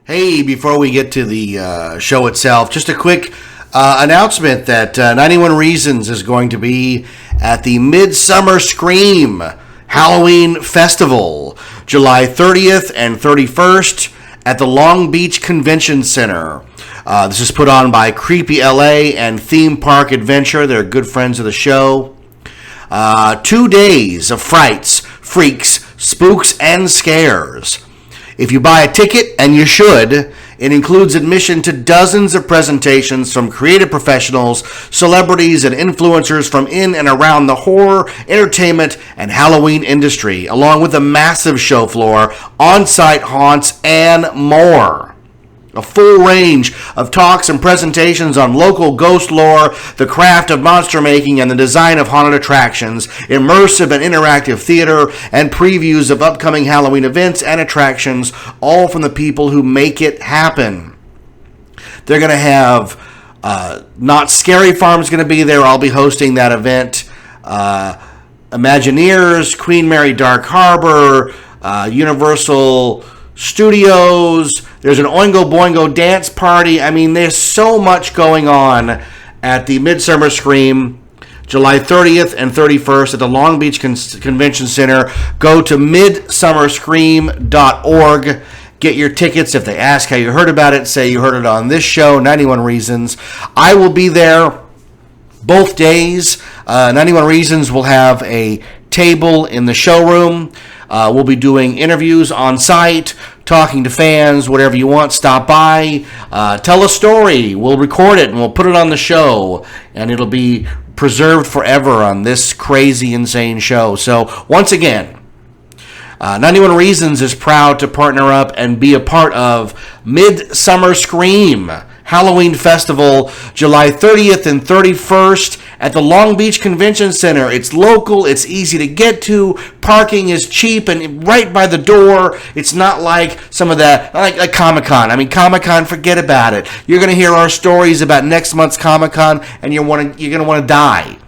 Hey, before we get to the show itself, just a quick announcement that 91 Reasons is going to be at the Midsummer Scream Halloween Festival, July 30th and 31st at the Long Beach Convention Center. This is put on by Creepy LA and Theme Park Adventure. They're good friends of the show. 2 days of frights, freaks, spooks, and scares. If you buy a ticket, and you should, it includes admission to dozens of presentations from creative professionals, celebrities, and influencers from in and around the horror, entertainment, and Halloween industry, along with a massive show floor, on-site haunts, and more. A full range of talks and presentations on local ghost lore, the craft of monster making, and the design of haunted attractions, immersive and interactive theater, and previews of upcoming Halloween events and attractions, all from the people who make it happen. They're going to have Not Scary Farm's going to be there. I'll be hosting that event. Imagineers, Queen Mary Dark Harbor, Universal Studios. There's an Oingo Boingo dance party. I mean, there's so much going on at the Midsummer Scream, July 30th and 31st at the Long Beach Convention Center. Go to midsummerscream.org. Get your tickets. If they ask how you heard about it, say you heard it on this show, 91 Reasons. I will be there both days. 91 Reasons will have a table in the showroom. We'll be doing interviews on site, talking to fans, whatever you want. Stop by, tell a story. We'll record it and we'll put it on the show, and it'll be preserved forever on this crazy, insane show. So once again, 91 Reasons is proud to partner up and be a part of Midsummer Scream Halloween Festival, July 30th and 31st at the Long Beach Convention Center. It's local, it's easy to get to, parking is cheap and right by the door. It's not like some of that, like Comic-Con. I mean, Comic-Con, forget about it. You're going to hear our stories about next month's Comic-Con and you're going to want to die.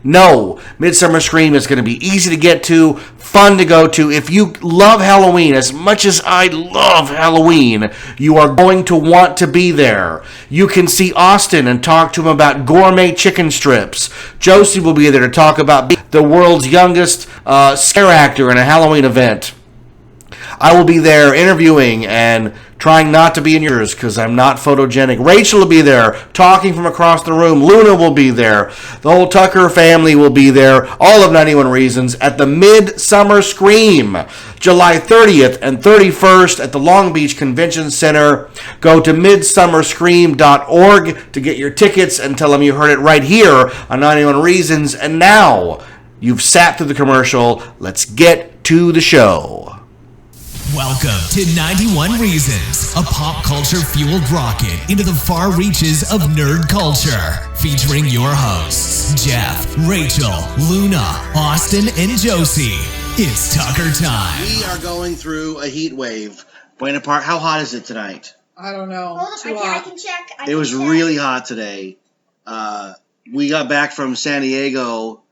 No, Midsummer Scream is going to be easy to get to, fun to go to. If you love Halloween as much as I love Halloween, you are going to want to be there. You can see Austin and talk to him about gourmet chicken strips. Josie will be there to talk about the world's youngest scare actor in a Halloween event. I will be there interviewing and trying not to be in yours because I'm not photogenic. Rachel will be there talking from across the room. Luna will be there. The whole Tucker family will be there. All of 91 Reasons at the Midsummer Scream, July 30th and 31st at the Long Beach Convention Center. Go to midsummerscream.org to get your tickets and tell them you heard it right here on 91 Reasons. And now you've sat through the commercial. Let's get to the show. Welcome to 91 Reasons, a pop culture fueled rocket into the far reaches of nerd culture. Featuring your hosts, Jeff, Rachel, Luna, Austin, and Josie. It's Tucker time. We are going through a heat wave. Buena Park, how hot is it tonight? I don't know. Hold up, I can check. It was really hot today. We got back from San Diego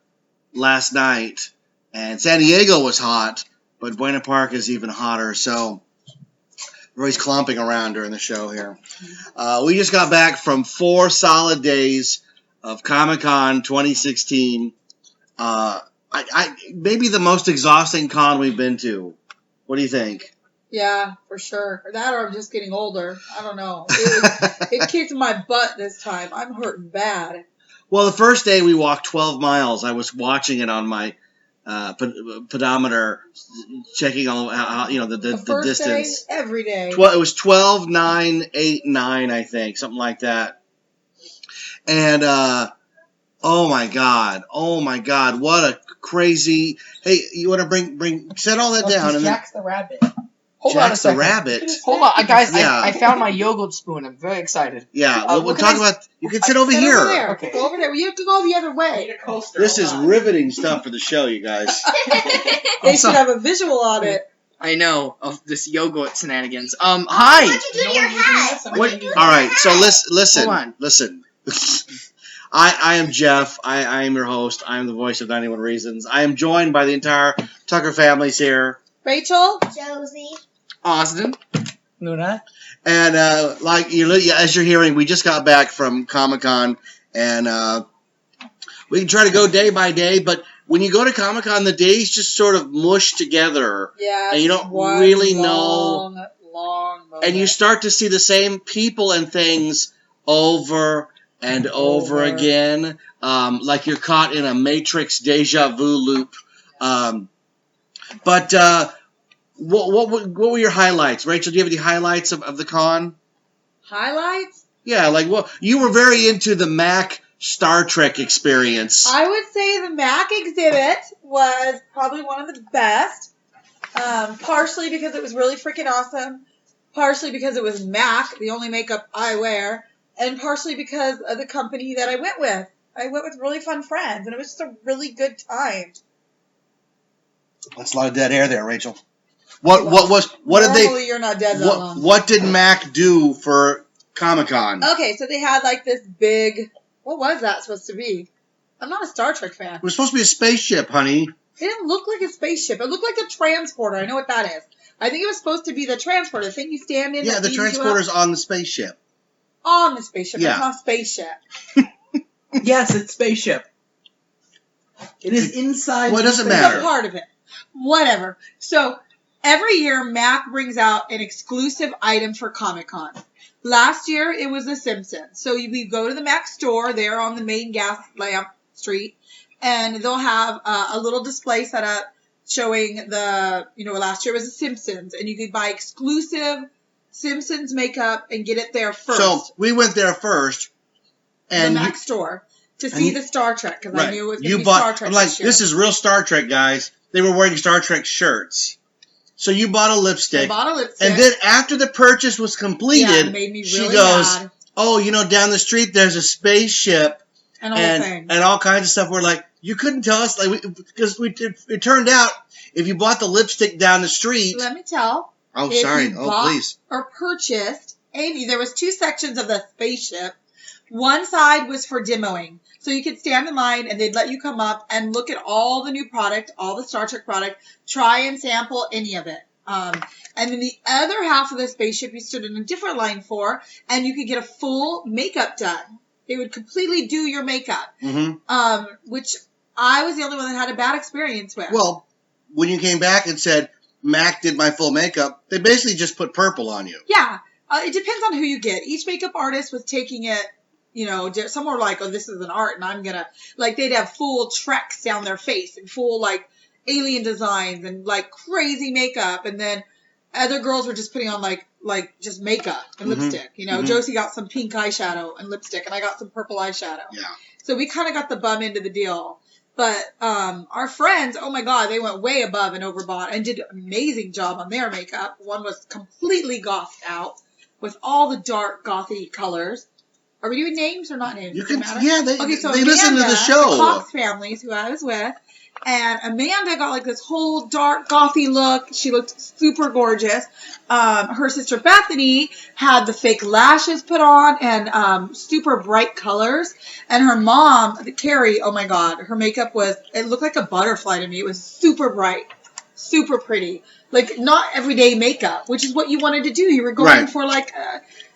last night, and San Diego was hot. But Buena Park is even hotter, so everybody's clomping around during the show here. We just got back from 4 solid days of Comic-Con 2016. Maybe the most exhausting con we've been to. What do you think? Yeah, for sure. That or I'm just getting older. I don't know. It kicked my butt this time. I'm hurting bad. Well, the first day we walked 12 miles. I was watching it on my pedometer, checking all the first distance. Day, every day. It was 12, 9, 8, 9, I think, something like that. And oh my god, what a crazy! Hey, you want to bring set all that down and Jack's the rabbit. Hold on a second. Rabbit. Hold on, guys. Yeah. I found my yogurt spoon. I'm very excited. Yeah, we'll talk about. You can sit over here. Over there. Okay. Go over there. You have to go the other way. This is riveting stuff for the show, you guys. They should have a visual on it. I know of this yogurt shenanigans. Hi. What'd you do to your hat? All right, so listen. Hold on. Listen. I am Jeff. I am your host. I am the voice of 91 Reasons. I am joined by the entire Tucker families here. Rachel? Josie. Austin. Luna? And as you're hearing, we just got back from Comic-Con, and we can try to go day by day, but when you go to Comic-Con, the days just sort of mush together. Yeah. And you don't one really long know. moment. And you start to see the same people and things over and over again. Like you're caught in a Matrix deja vu loop. What were your highlights? Rachel, do you have any highlights of the con? Highlights? Yeah, you were very into the Mac Star Trek experience. I would say the Mac exhibit was probably one of the best. Partially because it was really freaking awesome. Partially because it was Mac, the only makeup I wear. And partially because of the company that I went with. I went with really fun friends, and it was just a really good time. That's a lot of dead air there, Rachel. What did they? Normally you're not dead that long. What did Mac do for Comic-Con? Okay, so they had like this big. What was that supposed to be? I'm not a Star Trek fan. It was supposed to be a spaceship, honey. It didn't look like a spaceship. It looked like a transporter. I know what that is. I think it was supposed to be the transporter. The thing you stand in. Yeah, that the beams you up. transporter's on the spaceship. On the spaceship. Yeah. It's not a spaceship. Yes, it's spaceship. It is inside. Well, it doesn't It's matter. a part of it. Whatever. So every year, Mac brings out an exclusive item for Comic-Con. Last year, it was The Simpsons. So we go to the Mac store there on the main gas lamp street, and they'll have a little display set up showing last year was The Simpsons, and you could buy exclusive Simpsons makeup and get it there first. So we went there first, and the Mac store to see the Star Trek because I knew it was going to be bought. Star Trek. I'm like, this year. this is real Star Trek, guys. They were wearing Star Trek shirts. So you bought a lipstick. I bought a lipstick. And then after the purchase was completed, it made me she really goes, mad. "Oh, down the street there's a spaceship And all the things. and all kinds of stuff." We're like, you couldn't tell us, because it turned out if you bought the lipstick down the street. Let me tell. Oh, if sorry. you Oh, bought please. Or purchased, Amy, there was 2 sections of the spaceship. One side was for demoing. So you could stand in line and they'd let you come up and look at all the new product, all the Star Trek product, try and sample any of it. And then the other half of the spaceship you stood in a different line for, and you could get a full makeup done. They would completely do your makeup, which I was the only one that had a bad experience with. Well, when you came back and said, Mac did my full makeup, they basically just put purple on you. Yeah. It depends on who you get. Each makeup artist was taking it, some were like, oh, this is an art, and I'm going to, they'd have full treks down their face and full, alien designs and, crazy makeup. And then other girls were just putting on, just makeup and lipstick. Josie got some pink eyeshadow and lipstick, and I got some purple eyeshadow. Yeah. So we kind of got the bum end of the deal. But our friends, oh, my God, they went way above and overbought and did an amazing job on their makeup. One was completely gothed out with all the dark gothy colors. Are we doing names or not names? You Does it can, matter? yeah, Okay, so they listen to the Amanda, show. The Cox families, who I was with, and Amanda got this whole dark gothy look. She looked super gorgeous. Her sister Bethany had the fake lashes put on and super bright colors. And her mom, Carrie, oh my God, her makeup it looked like a butterfly to me. It was super bright, super pretty. Not everyday makeup, which is what you wanted to do. You were going for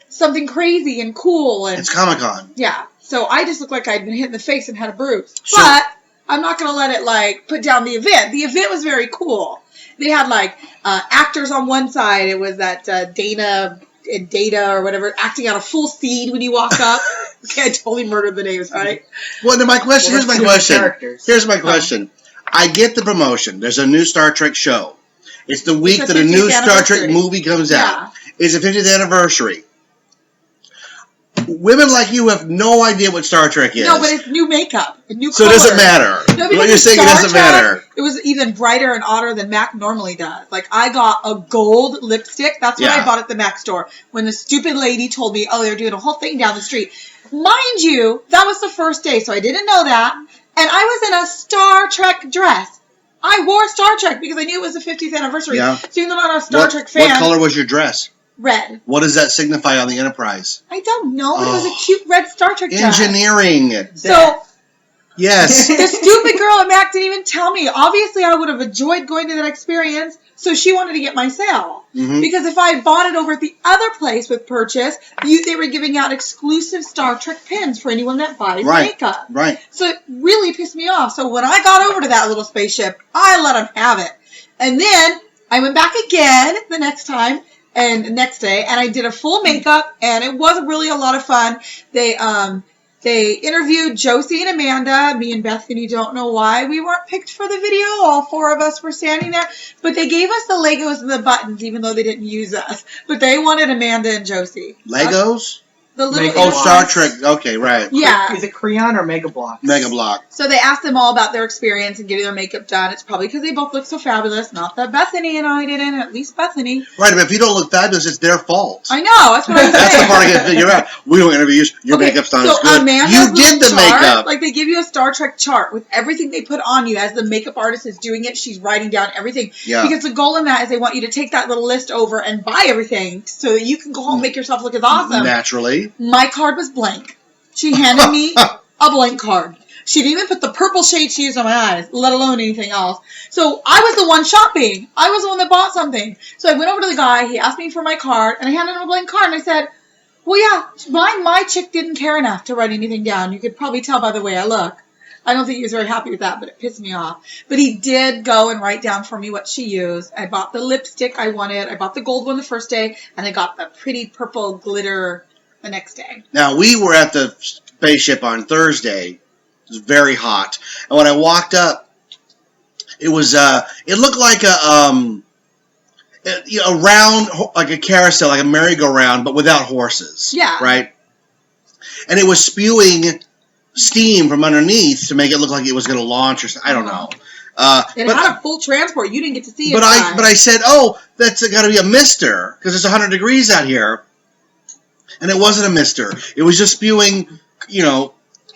something crazy and cool. And it's Comic-Con. yeah. So I just looked like I'd been hit in the face and had a bruise. But I'm not going to let it, put down the event. The event was very cool. They had, actors on one side. It was that Dana and Data or whatever acting out a full scene when you walk up. Okay, I totally murdered the names, right? Well, then my question, Well, here's my that's question. characters. Here's my question. I get the promotion. There's a new Star Trek show. It's the week It's the that a new 50th Star Trek anniversary. movie comes Yeah. out. It's the 50th anniversary. Women like you have no idea what Star Trek is. No, but it's new makeup, new so it colors. doesn't matter. No, What because you're in saying, it Star doesn't Trek, matter. It was even brighter and odder than Mac normally does. I got a gold lipstick. That's what Yeah. I bought at the Mac store. When the stupid lady told me, oh, they're doing a whole thing down the street. Mind you, that was the first day, so I didn't know that. And I was in a Star Trek dress. I wore Star Trek because I knew it was the 50th anniversary. Yeah. So even though I'm not a Star Trek fan, What color was your dress? red. What does that signify on the Enterprise? I don't know, but it was Oh. a cute red Star Trek dress. Engineering. So Yes. the stupid girl at Mac didn't even tell me. Obviously, I would have enjoyed going to that experience, So she wanted to get my sale. Mhm. Because if I had bought it over at the other place with purchase, they were giving out exclusive Star Trek pins for anyone that buys Right. makeup. Right. So it really pissed me off. So when I got over to that little spaceship, I let them have it. And then I went back again the next time and next day, and I did a full makeup, and it was really a lot of fun. They interviewed Josie and Amanda. Me and Bethany don't know why we weren't picked for the video. All four of us were standing there. But they gave us the Legos and the buttons, even though they didn't use us. But they wanted Amanda and Josie. Legos? The little Mega Oh, Blocks. Star Trek. Okay, right. Yeah. Is it Creon or Mega Bloks? Mega Block. So they asked them all about their experience and getting their makeup done. It's probably because they both look so fabulous. Not that Bethany and I didn't, at least Bethany. Right, but if you don't look fabulous, it's their fault. I know, that's what I'm saying. That's the part I can't figure out. We don't interview you. Your Okay, makeup's not so as good. Amanda's You little did the chart, makeup. Like they give you a Star Trek chart with everything they put on you as the makeup artist is doing it. She's writing down everything. Yeah. Because the goal in that is they want you to take that little list over and buy everything so that you can go home and make yourself look as awesome. Naturally. My card was blank. She handed me a blank card. She didn't even put the purple shade she used on my eyes, let alone anything else. So I was the one shopping. I was the one that bought something. So I went over to the guy. He asked me for my card, and I handed him a blank card. And I said, well, yeah, my chick didn't care enough to write anything down. You could probably tell by the way I look. I don't think he was very happy with that, but it pissed me off. But he did go and write down for me what she used. I bought the lipstick I wanted. I bought the gold one the first day, and I got the pretty purple glitter the next day. Now, we were at the spaceship on Thursday. It was very hot. And when I walked up, it was, it looked like a round, like a carousel, like a merry-go-round, but without horses. Yeah. Right? And it was spewing steam from underneath to make it look like it was going to launch or something. I don't know. It But had a full transport. You didn't get to see it. But I said, oh, that's got to be a mister because it's 100 degrees out here, and it wasn't a mister. It was just spewing,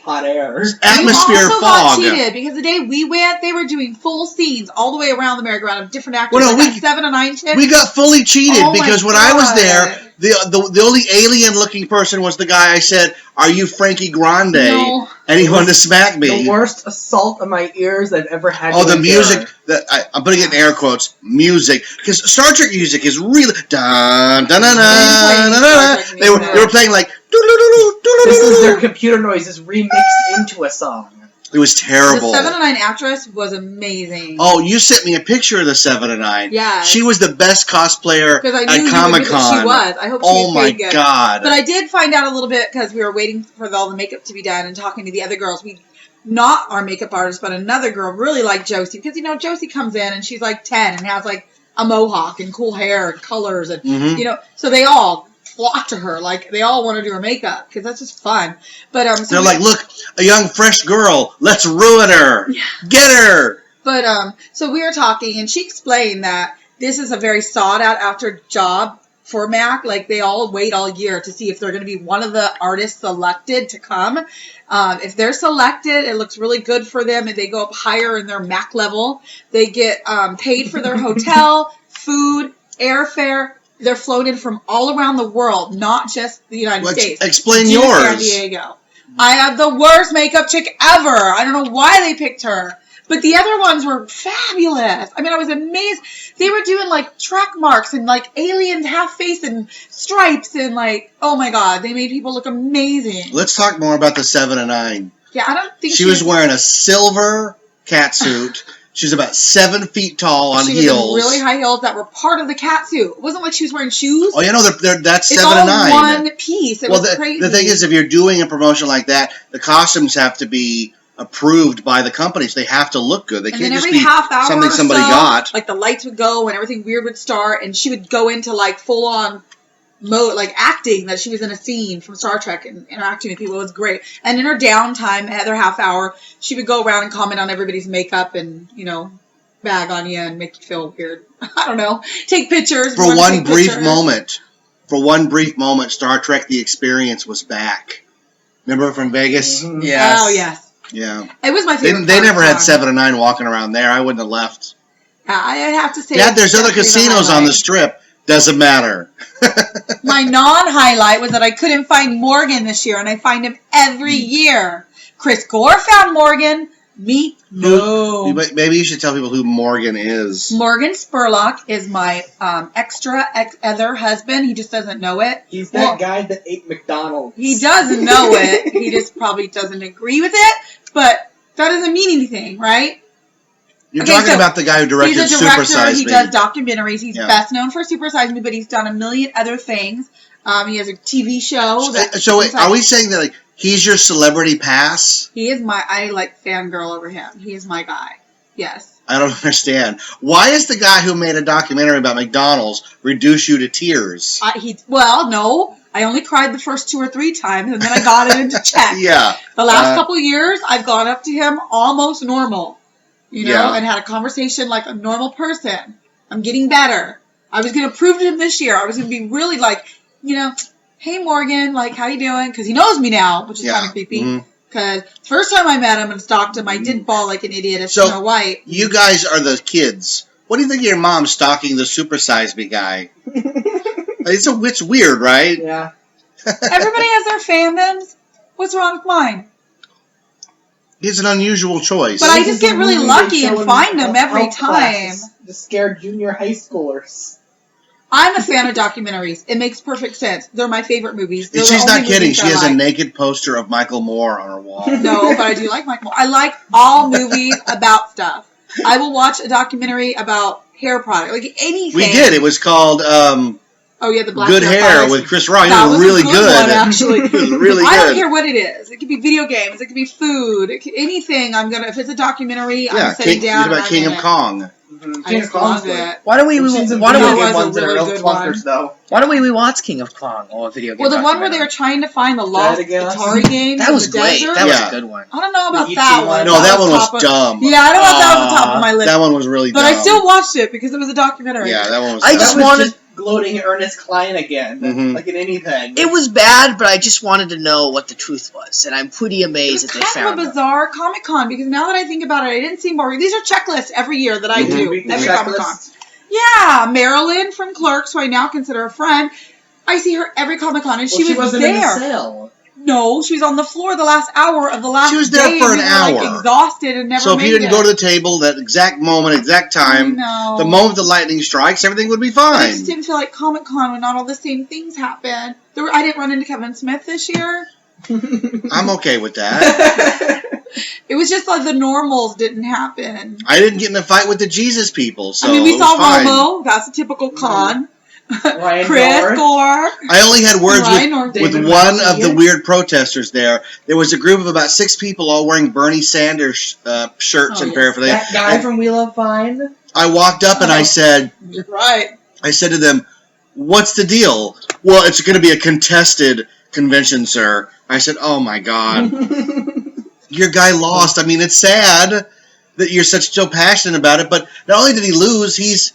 Hot air. atmosphere you also fog. got cheated because the day we went, they were doing full scenes all the way around the merry-go-round of different actors. Well, no, like that 7 and 9 chick. We got fully cheated Oh my because when I was God. there, the only alien-looking person was the guy. I said, "Are you Frankie Grande?" No. And he wanted to smack me. The worst assault of my ears I've ever had. Oh, to the endure. music! I'm putting it in air quotes. Music, because Star Trek music is really dun dun dun dun dun dun. They were playing like This is their computer noises remixed into a song. It was The terrible. 7 and 9 actress was amazing. Oh, you sent me a picture of the 7 and 9. Yeah. She was the best cosplayer Because I knew at you would Comic admit that she Con. was. I hope she Oh was my paid good. God. But I did find out a little bit because we were waiting for all the makeup to be done and talking to the other girls. Not our makeup artist, but another girl really liked Josie. Because, Josie comes in and she's like 10 and has like a mohawk and cool hair and colors. And, Mhm. so they all flock to her. Like, they all want to do her makeup because that's just fun. But so They're we- like, look, a young, fresh girl. Let's ruin her. Yeah. Get her. But so we were talking, and she explained that this is a very sought out after job for MAC. Like they all wait all year to see if they're going to be one of the artists selected to come. If they're selected, it looks really good for them, and they go up higher in their MAC level. They get paid for their hotel, food, airfare. They're flown in from all around the world, not just the United States. Explain To yours. San Diego. I have the worst makeup chick ever. I don't know why they picked her. But the other ones were fabulous. I mean, I was amazed. They were doing like track marks and like aliens half face and stripes and like, oh my God, they made people look amazing. Let's talk more about the 7 and 9. Yeah, I don't think She was wearing a silver catsuit. She's about 7 feet tall on she heels. was in really high heels that were part of the cat suit. It wasn't like she was wearing shoes. Oh, that's It's 7 all and 9. one piece. It was crazy. The thing is, if you're doing a promotion like that, the costumes have to be approved by the companies. They have to look good. They And can't then just every be half hour something or somebody so, got. like the lights would go and everything weird would start, and she would go into like full on mode, like acting that she was in a scene from Star Trek and interacting with people. It was great. And in her downtime, at her half hour, she would go around and comment on everybody's makeup and bag on you and make you feel weird. I don't know. Take pictures. For one brief moment, Star Trek: The Experience was back. Remember from Vegas? Mhm. Yes. Oh yes, Yeah. it was my They, favorite. they part never of had Con. 7 and 9 walking around there. I wouldn't have left. I'd have to say. Yeah, there's it's other definitely the casinos on highlight. the strip. Doesn't matter. My non-highlight was that I couldn't find Morgan this year, and I find him every year. Chris Gore found Morgan. Me? No. Maybe you should tell people who Morgan is. Morgan Spurlock is my other husband. He just doesn't know it. He's that guy that ate McDonald's. He doesn't know it. He just probably doesn't agree with it. But that doesn't mean anything, right? You're talking about the guy who directed He's a director. Super Size He Me. does documentaries. He's best known for Super Size Me, but he's done a million other things. He has a TV show. So are we saying that like he's your celebrity pass? He is I like fangirl over him. He is my guy. Yes. I don't understand. Why is the guy who made a documentary about McDonald's reduce you to tears? No. I only cried the first 2 or 3 times, and then I got it into check. Yeah. The last couple of years, I've gone up to him almost normal, and had a conversation like a normal person. I'm getting better. I was going to prove to him this year. I was going to be really like, hey, Morgan, like, how you doing? Because he knows me now, which is kind of creepy. Because first time I met him and stalked him, I did bawl like an idiot at Snow White. You guys are the kids. What do you think of your mom stalking the Super Size Me guy? It's weird, right? Yeah. Everybody has their fandoms. What's wrong with mine? It's an unusual choice. But I just get really lucky and find them every time. To scare junior high schoolers. I'm a fan of documentaries. It makes perfect sense. They're my favorite movies. She's not kidding. She has a naked poster of Michael Moore on her wall. No, but I do like Michael Moore. I like all movies about stuff. I will watch a documentary about hair product, like anything. We did. It was called the Black Good Hair with Chris Rock. It was really good. One, actually. It was really good. I don't care what it is. It could be video games. It could be food. Anything. If it's a documentary, I'm sitting down. It's about King of Kong. I just love it. Why don't we watch King of Kong or a video game? Well, the one where they were trying to find the lost Atari game. That was great. Desert. That was a good one. I don't know about that one. No, that one was dumb. Yeah, I don't know if that was the top of my list. That one was really dumb. But I still watched it because it was a documentary. Yeah, that one was. I just wanted gloating Ernest Klein again, like in anything. It was bad, but I just wanted to know what the truth was, and I'm pretty amazed that they found it. It's kind of a bizarre Comic-Con because now that I think about it, I didn't see more. These are checklists every year that I do. Every Comic-Con. Yeah, Marilyn from Clerks, who I now consider a friend. I see her every Comic-Con, and she wasn't there. In the sale. No, she was on the floor the last hour of the last day. She was there for an hour. Like, exhausted and never So if you didn't go to the table that exact moment, exact time, the moment the lightning strikes, everything would be fine. I just didn't feel like Comic-Con when not all the same things happened. I didn't run into Kevin Smith this year. I'm okay with that. It was just like the normals didn't happen. I didn't get in a fight with the Jesus people, so we saw Romo. That's a typical con. Chris Gore. I only had words with one of the weird protesters there. There was a group of about 6 people all wearing Bernie Sanders shirts and paraphernalia. That guy from We Love Vine? I walked up and I said... You're right. I said to them, what's the deal? Well, it's going to be a contested convention, sir. I said, oh my God. Your guy lost. I mean, it's sad that you're so passionate about it, but not only did he lose, he's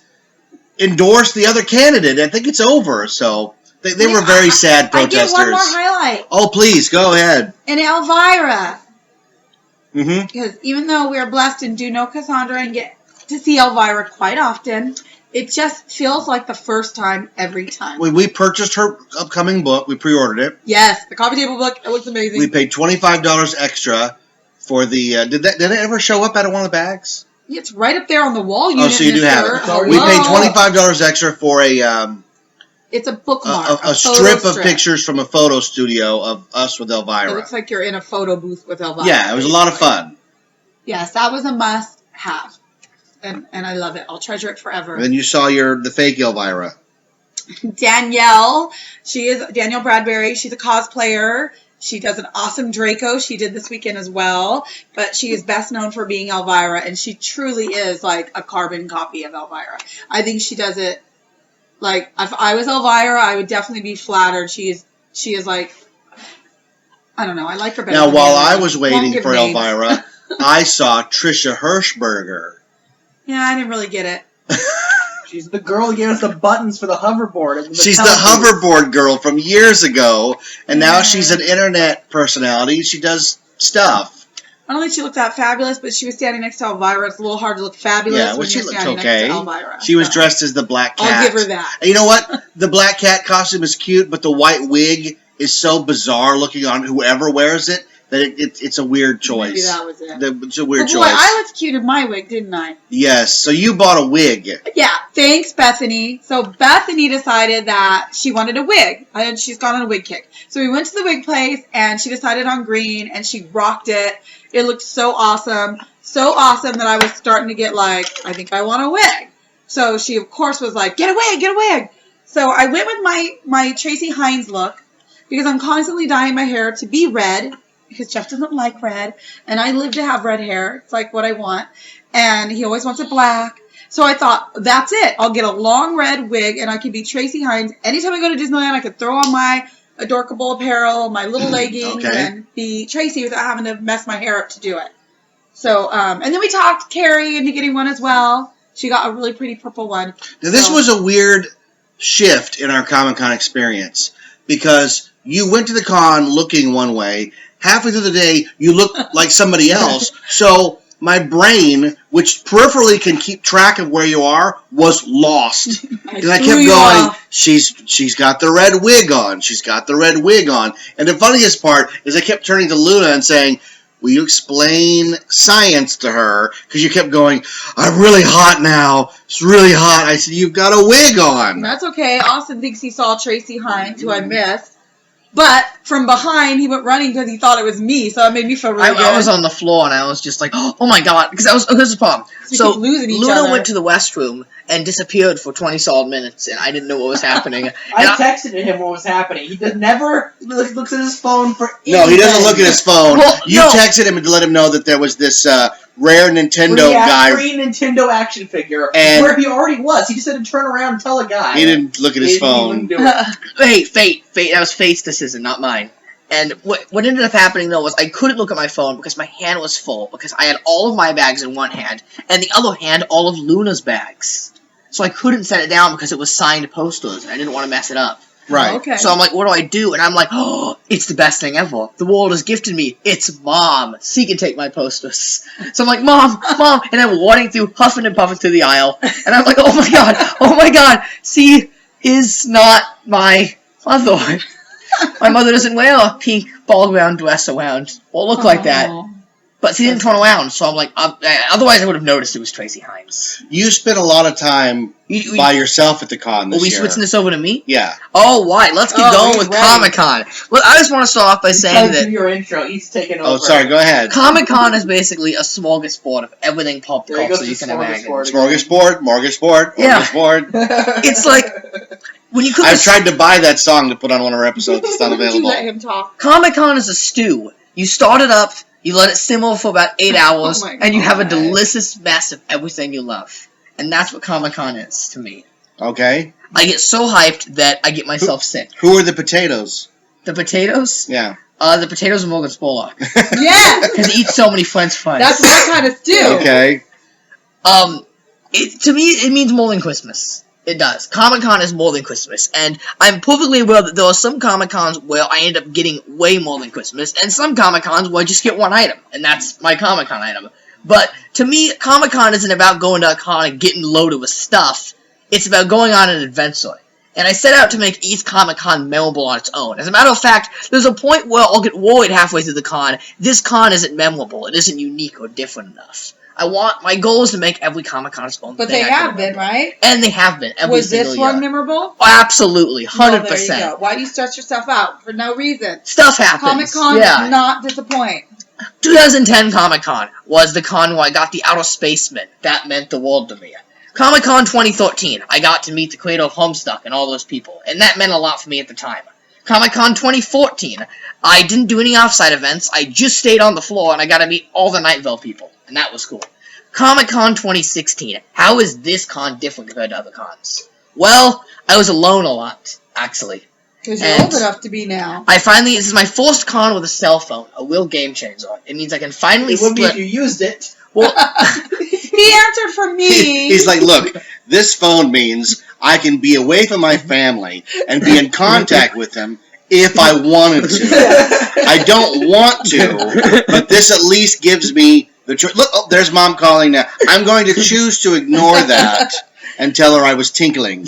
endorsed the other candidate. I think it's over. So they were very sad protesters. I get one more highlight. Oh, please, go ahead. And Elvira. Mm-hmm. Because even though we're blessed and do know Cassandra and get to see Elvira quite often, it just feels like the first time every time. We purchased her upcoming book. We pre-ordered it. Yes, the coffee table book. It looks amazing. We paid $25 extra for the... Did it ever show up out of one of the bags? Yeah, it's right up there on the wall. You so you do have it. We paid $25 extra for a... it's a bookmark. A strip of pictures from a photo studio of us with Elvira. It looks like you're in a photo booth with Elvira. Yeah, it was a lot of fun. Yes, that was a must-have. And I love it. I'll treasure it forever. And then you saw the fake Elvira. Danielle. She is Danielle Bradbury. She's a cosplayer. She does an awesome Draco. She did this weekend as well. But she is best known for being Elvira. And she truly is like a carbon copy of Elvira. I think she does it like, if I was Elvira, I would definitely be flattered. She is like, I don't know. I like her better. Now, while I was waiting for Elvira, I saw Trisha Hirschberger. Yeah, I didn't really get it. She's the girl who gave us the buttons for the hoverboard. She's the hoverboard girl from years ago, and now she's an internet personality. She does stuff. I don't think she looked that fabulous, but she was standing next to Elvira. It's a little hard to look fabulous. Yeah, well, when she you're looked standing okay. Next to Elvira, she was dressed as the Black Cat. I'll give her that. And you know what? The Black Cat costume is cute, but the white wig is so bizarre looking on whoever wears it. that it's a weird choice. Maybe that was it. It's a weird But boy, choice. I was cute in my wig, didn't I? Yes. So you bought a wig. Yeah, thanks, Bethany. So Bethany decided that she wanted a wig. And she's gone on a wig kick. So we went to the wig place, and she decided on green, and she rocked it. It looked so awesome. So awesome that I was starting to get like, I think I want a wig. So she, of course, was like, get a wig, get a wig. So I went with my Tracy Hines look, because I'm constantly dyeing my hair to be red, because Jeff doesn't like red, and I live to have red hair. It's like what I want. And he always wants it black. So I thought, that's it. I'll get a long red wig, and I can be Tracy Hines. Anytime I go to Disneyland, I could throw on my adorkable apparel, my little leggings, and be Tracy without having to mess my hair up to do it. So, and then we talked Carrie into getting one as well. She got a really pretty purple one. Now, this was a weird shift in our Comic-Con experience, because you went to the con looking one way. Halfway through the day, you look like somebody else. So my brain, which peripherally can keep track of where you are, was lost. Because I kept going, she's got the red wig on. She's got the red wig on. And the funniest part is I kept turning to Luna and saying, will you explain science to her? Because you kept going, I'm really hot now. It's really hot. I said, you've got a wig on. That's okay. Austin thinks he saw Tracy Hines, who I missed. But from behind, he went running because he thought it was me, so it made me feel really good. I was on the floor, and I was just like, oh my god. Because here's the problem. So we keep losing each Luna other. went to the West Room and disappeared for 20 solid minutes, and I didn't know what was happening. I texted him what was happening. He never looks at his phone for anything. No, he doesn't look at his phone. Well, you no. texted him to let him know that there was this rare Nintendo guy. Free Nintendo action figure, And- where he already was. He just had to turn around and tell a guy. He didn't look at his He phone. wouldn't do it. Hey, Fate. That was Fate's decision, not mine. And what ended up happening, though, was I couldn't look at my phone because my hand was full, because I had all of my bags in one hand, and the other hand, all of Luna's bags. So I couldn't set it down because it was signed posters, and I didn't want to mess it up. Right. Okay. So I'm like, what do I do? And I'm like, oh, it's the best thing ever. The world has gifted me. It's Mom. She can take my posters. So I'm like, Mom, and I'm walking through, huffing and puffing through the aisle, and I'm like, oh my god, she is not my mother. My mother doesn't wear a pink ball-gown dress around, or look like that. But she didn't turn around, so I'm like, otherwise I would have noticed it was Tracy Hines. You spent a lot of time by yourself at the con this Are we year. switching this over to me? Yeah. Oh, why? Let's get going with right. Comic-Con. Well, I just want to start off by saying Because that of your intro, he's taking over. Oh, sorry. Go ahead. Comic-Con is basically a smorgasbord of everything pop There he goes culture you to can imagine. smorgasbord. Smorgasbord. Yeah. Smorgasbord. It's like, when you cook I've tried to buy that song to put on one of our episodes. It's not Would you available. let him talk? Comic-Con is a stew. You start it up, you let it simmer for about 8 hours, Oh my and you have a God. delicious mess of everything you love. And that's what Comic-Con is to me. Okay. I get so hyped that I get myself sick. Who are the potatoes? The potatoes? Yeah. The potatoes are Morgan Spurlock. Yeah! Because he eats so many French fries. That's my kind of stew. Okay. To me, it means more than Christmas. It does. Comic-Con is more than Christmas, and I'm perfectly aware that there are some Comic-Cons where I end up getting way more than Christmas, and some Comic-Cons where I just get one item, and that's my Comic-Con item. But, to me, Comic-Con isn't about going to a con and getting loaded with stuff. It's about going on an adventure. And I set out to make each Comic-Con memorable on its own. As a matter of fact, there's a point where I'll get worried halfway through the con. This con isn't memorable. It isn't unique or different enough. My goal is to make every Comic-Con its own But thing. they have been, right? And they have been. Every Was this single one year. memorable? Absolutely. 100%. Well, there you go. Why do you stress yourself out for no reason? Stuff happens. Comic-Con Yeah. does not disappoint. 2010 Comic-Con was the con where I got the Outer Spaceman. That meant the world to me. Comic-Con 2013, I got to meet the creator of Homestuck and all those people, and that meant a lot for me at the time. Comic-Con 2014, I didn't do any offsite events, I just stayed on the floor and I got to meet all the Night Vale people, and that was cool. Comic-Con 2016, how is this con different compared to other cons? Well, I was alone a lot, actually. Because you're And- old enough to be now. This is my first con with a cell phone, a real game changer. It means I can finally It would be if split. you used it. Well, He answered for me. He's like, look, this phone means I can be away from my family and be in contact with them if I wanted to. I don't want to, but this at least gives me the choice. Look, oh, there's Mom calling now. I'm going to choose to ignore that and tell her I was tinkling.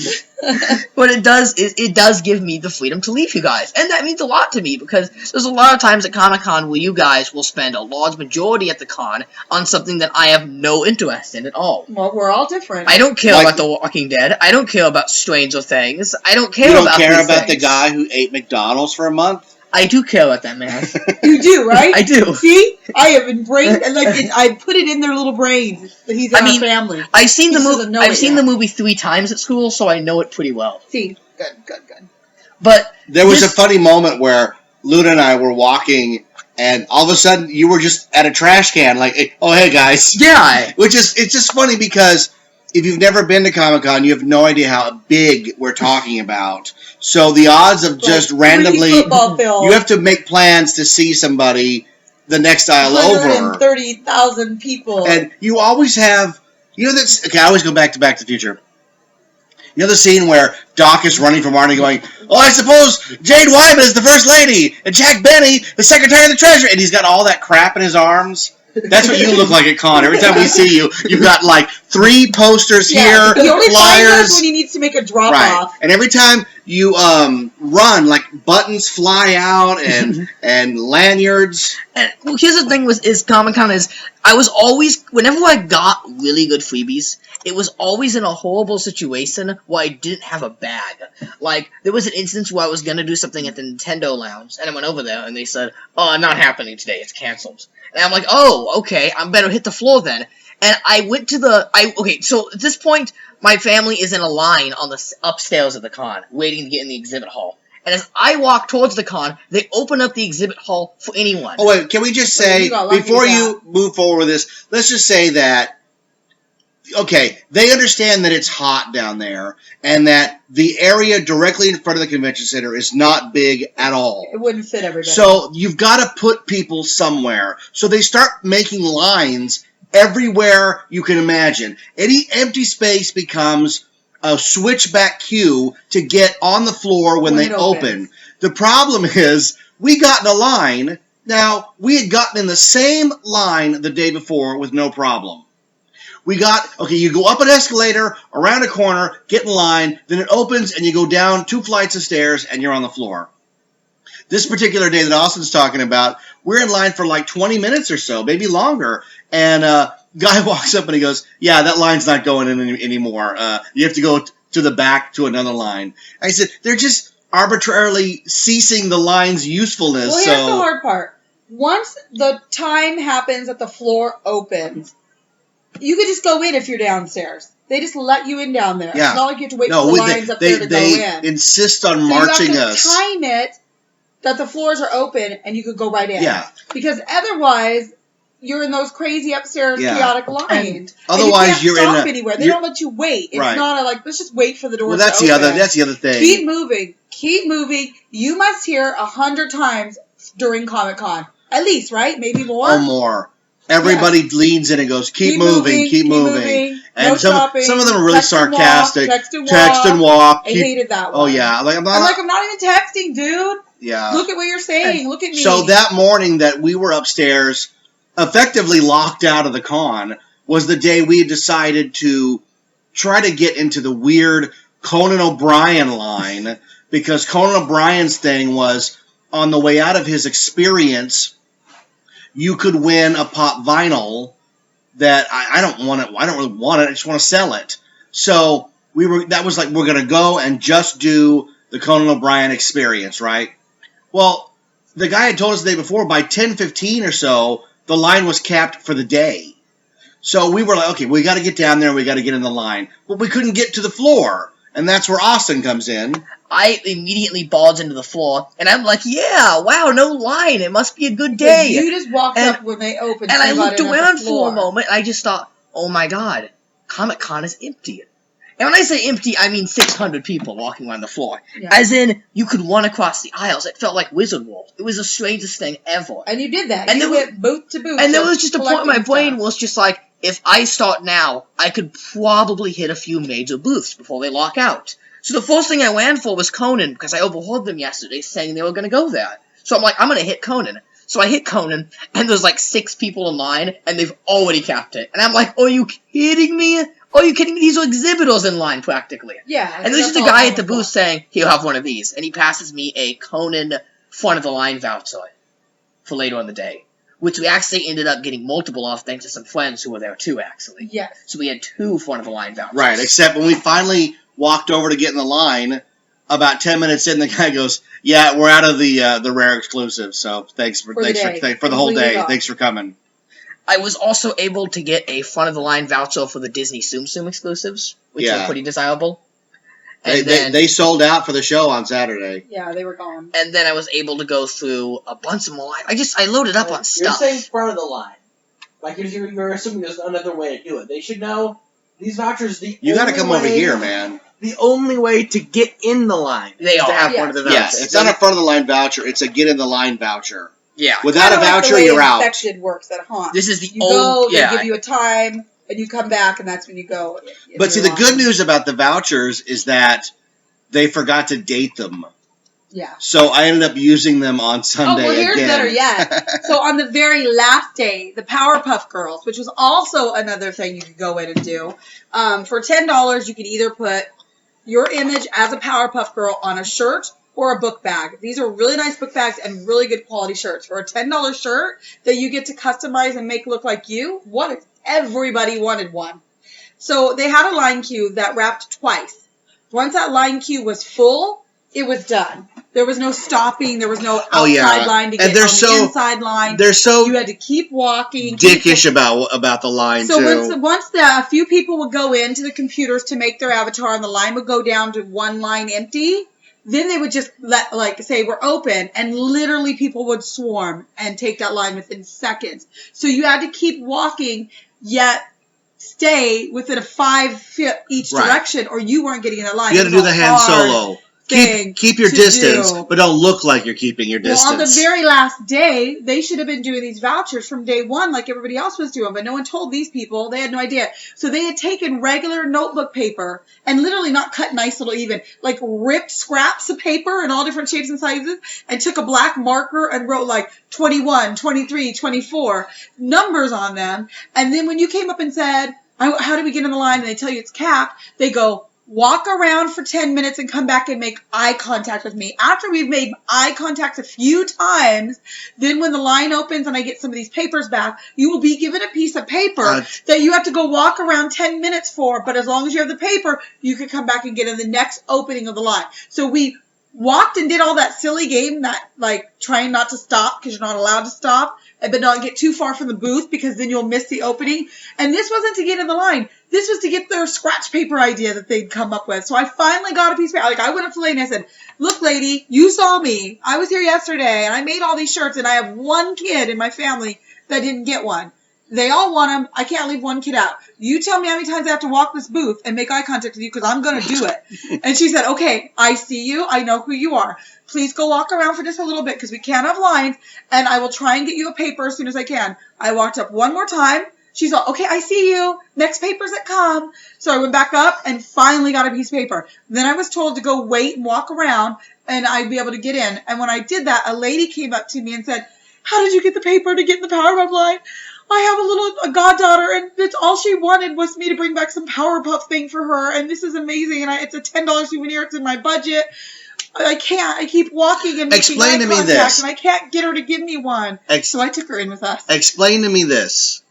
What it does is it does give me the freedom to leave you guys, and that means a lot to me because there's a lot of times at Comic-Con where you guys will spend a large majority at the con on something that I have no interest in at all. Well, we're all different. I don't care Like- about The Walking Dead. I don't care about Stranger Things. I don't care You don't about care these about the things. guy who ate McDonald's for a month? I do care about that man. You do, right? I do. See, I have embraced, and I put it in their little brains that he's in I mean, our family. I've seen the He movie. doesn't know I've it seen yet. the movie 3 times at school, so I know it pretty well. See, good. But There was this- a funny moment where Luna and I were walking, and all of a sudden you were just at a trash can, like, oh, hey, guys. yeah. It's just funny because if you've never been to Comic-Con, you have no idea how big we're talking about. So the odds of just Like, randomly, 3 football fields, you have to make plans to see somebody the next aisle over. 130,000 people. And you always have, that's, okay, I always go back to the Future. You know the scene where Doc is running from Marty going, oh, I suppose Jade Wyman is the First Lady, and Jack Benny, the Secretary of the Treasury, and he's got all that crap in his arms? That's what you look like at con. Every time we see you, you've got like 3 posters yeah, here, he only finds flyers. us when he needs to make a drop Right. off. And every time you run, like buttons fly out and lanyards. And well, here's the thing is Comic-Con is I was always whenever I got really good freebies, it was always in a horrible situation where I didn't have a bag. Like there was an instance where I was gonna do something at the Nintendo Lounge, and I went over there and they said, "Oh, not happening today. It's canceled." And I'm like, "Oh, okay. I better hit the floor then." And I went to so at this point, my family is in a line on the upstairs of the con, waiting to get in the exhibit hall. And as I walk towards the con, they open up the exhibit hall for anyone. Oh, wait, can we just Well, say, you got lucky before with you move forward with this, let's just say that, okay, they understand that it's hot down there, and that the area directly in front of the convention center is not big at all. It wouldn't fit everybody. So you've got to put people somewhere. So they start making lines everywhere you can imagine. Any empty space becomes a switchback queue to get on the floor when they it open. opens. The problem is, we got in a line. Now, we had gotten in the same line the day before with no problem. You go up an escalator, around a corner, get in line, then it opens and you go down 2 flights of stairs and you're on the floor. This particular day that Austin's talking about, we're in line for like 20 minutes or so, maybe longer, and guy walks up and he goes, yeah, that line's not going in anymore. You have to go to the back to another line. I said, they're just arbitrarily ceasing the line's usefulness. Well, here's the hard part. Once the time happens that the floor opens, you could just go in if you're downstairs. They just let you in down there. Yeah. It's not like you have to wait for the lines up there to go in. They insist on So marching you have us. to time it that the floors are open and you could go right in. Yeah. Because otherwise, you're in those crazy upstairs Yeah. chaotic lines. Otherwise, and you you're in can't stop a- anywhere. They you're- don't let you wait. It's Right. not let's just wait for the doors Well, that's to the open. other thing. Keep moving. Keep moving. You must hear 100 times during Comic-Con. At least, right? Maybe more? Oh, more. Everybody leans in and goes, keep moving, keep moving. And No some stopping. of them are really Text and walk, sarcastic. text and walk. I keep- hated that one. Oh, yeah. Like, I'm not even texting, dude. yeah. Look at what you're saying. Look at me. So that morning that we were upstairs, effectively locked out of the con, was the day we had decided to try to get into the weird Conan O'Brien line, because Conan O'Brien's thing was, on the way out of his experience, you could win a pop vinyl that I don't want it. I don't really want it. I just want to sell it. So that was like, we're going to go and just do the Conan O'Brien experience, right? Well, the guy had told us the day before, by 10:15 or so, the line was capped for the day. So we were like, okay, we got to get down there and we got to get in the line. But we couldn't get to the floor. And that's where Austin comes in. I immediately balls into the floor, and I'm like, yeah, wow, no line. It must be a good day. You just walked And- up when they opened. And so I you got looked in at the around for floor. a moment, and I just thought, oh my god, Comic-Con is empty. And when I say empty, I mean 600 people walking around the floor. Yeah. As in, you could run across the aisles. It felt like Wizard World. It was the strangest thing ever. And you did that. And you there went booth to booth. And there of was just a point in my collecting brain stuff. was just like, if I start now, I could probably hit a few major booths before they lock out. So the first thing I ran for was Conan, because I overheard them yesterday saying they were going to go there. So I'm like, I'm going to hit Conan. So I hit Conan, and there's like 6 people in line, and they've already capped it. And I'm like, are you kidding me? "Oh, you kidding me? These are exhibitors in line, practically." Yeah. And there's just a guy at the booth saying, "He'll have one of these," and he passes me a Conan front of the line voucher for later in the day, which we actually ended up getting multiple of thanks to some friends who were there too, actually. Yes. So we had 2 front of the line vouchers. Right, except when we finally walked over to get in the line, about 10 minutes in, the guy goes, "Yeah, we're out of the rare exclusive, so thanks for For the day. the whole Completely day. gone. Thanks for coming." I was also able to get a front of the line voucher for the Disney Tsum Tsum exclusives, which Yeah. are pretty desirable. And They sold out for the show on Saturday. Yeah, they were gone. and then I was able to go through a bunch of more line. I loaded up on You're stuff. saying front of the line. Like you're assuming there's another way to do it. They should know these vouchers. You got to come over here, man. The only way to get in the line. They is to are. have Yes. one of the vouchers. Yes, it's not a front of the line voucher. It's a get in the line voucher. Yeah. Without a Kinda like voucher, the way you're out. Infected works at Haunt. This is the You old. go, Yeah. they give you a time, and you come back, and that's when you go. But see, the good news about the vouchers is that they forgot to date them. Yeah. So I ended up using them on Sunday Oh, well, here's again. better yet. So on the very last day, the Powerpuff Girls, which was also another thing you could go in and do, for $10, you could either put your image as a Powerpuff Girl on a shirt or a book bag. These are really nice book bags and really good quality shirts. For a $10 shirt that you get to customize and make look like you, what if everybody wanted one? So they had a line queue that wrapped twice. Once that line queue was full, it was done. There was no stopping. There was no outside Oh, yeah. line to And get they're on so- the inside line. They're so You had to keep walking. dickish about the line, So too. once a few people would go into the computers to make their avatar and the line would go down to one line empty, then they would just say we're open, and literally people would swarm and take that line within seconds. So you had to keep walking, yet stay within a 5 feet each Right. direction, or you weren't getting in the line. You got to It do was the a Han hard Solo. thing Keep your to distance, do. but don't look like you're keeping your distance. Well, on the very last day, they should have been doing these vouchers from day one like everybody else was doing, but no one told these people. They had no idea. So they had taken regular notebook paper and literally not cut nice little even, like ripped scraps of paper in all different shapes and sizes and took a black marker and wrote like 21, 23, 24 numbers on them. And then when you came up and said, how do we get in the line? And they tell you it's capped. They go, walk around for 10 minutes and come back and make eye contact with me. After we've made eye contact a few times, then when the line opens and I get some of these papers back, you will be given a piece of paper that you have to go walk around 10 minutes for. But as long as you have the paper, you can come back and get in the next opening of the line. So we walked and did all that silly game that trying not to stop because you're not allowed to stop, but not get too far from the booth because then you'll miss the opening. And this wasn't to get in the line. This was to get their scratch paper idea that they'd come up with. So I finally got a piece of paper. I went up to the lady and I said, look, lady, you saw me. I was here yesterday and I made all these shirts and I have one kid in my family that didn't get one. They all want them. I can't leave one kid out. You tell me how many times I have to walk this booth and make eye contact with you because I'm going to do it. And she said, okay, I see you. I know who you are. Please go walk around for just a little bit because we can't have lines, and I will try and get you a paper as soon as I can. I walked up one more time. She's all, okay, I see you. Next papers that come. So I went back up and finally got a piece of paper. Then I was told to go wait and walk around, and I'd be able to get in. And when I did that, a lady came up to me and said, how did you get the paper to get in the Powerpuff line? I have a goddaughter, and that's all she wanted was me to bring back some Powerpuff thing for her, and this is amazing, and it's a $10 souvenir. It's in my budget. I can't. I keep walking and making Explain eye to me contact, this. and I can't get her to give me one. So I took her in with us. Explain to me this.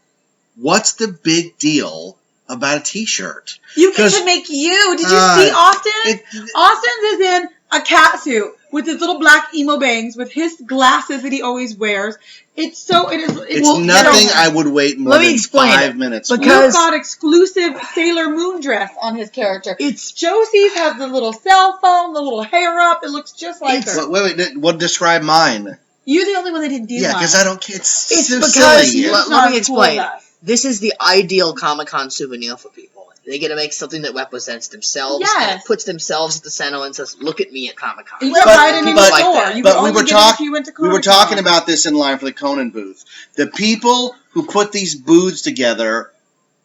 What's the big deal about a T-shirt? You get 'Cause- to make you. Did you see Austin? Austin's is in a cat suit with his little black emo bangs, with his glasses that he always wears. It's nothing I would wait more let me than explain 5 it. minutes Luke Because- got exclusive Sailor Moon dress on his character. Josie's has the little cell phone, the little hair up. It looks just like her. Wait, what describe mine? You're the only one that didn't do Yeah, mine. because I don't care. It's so because silly. let not me as cool explain. as us. This is the ideal Comic-Con souvenir for people. They get to make something that represents themselves and Yes. it puts themselves at the center and says, "Look at me at Comic-Con." You can buy it in People the like store. that. You But could we only were get it if you went to we were Comic-Con. talking about this in line for the Conan booth. The people who put these booths together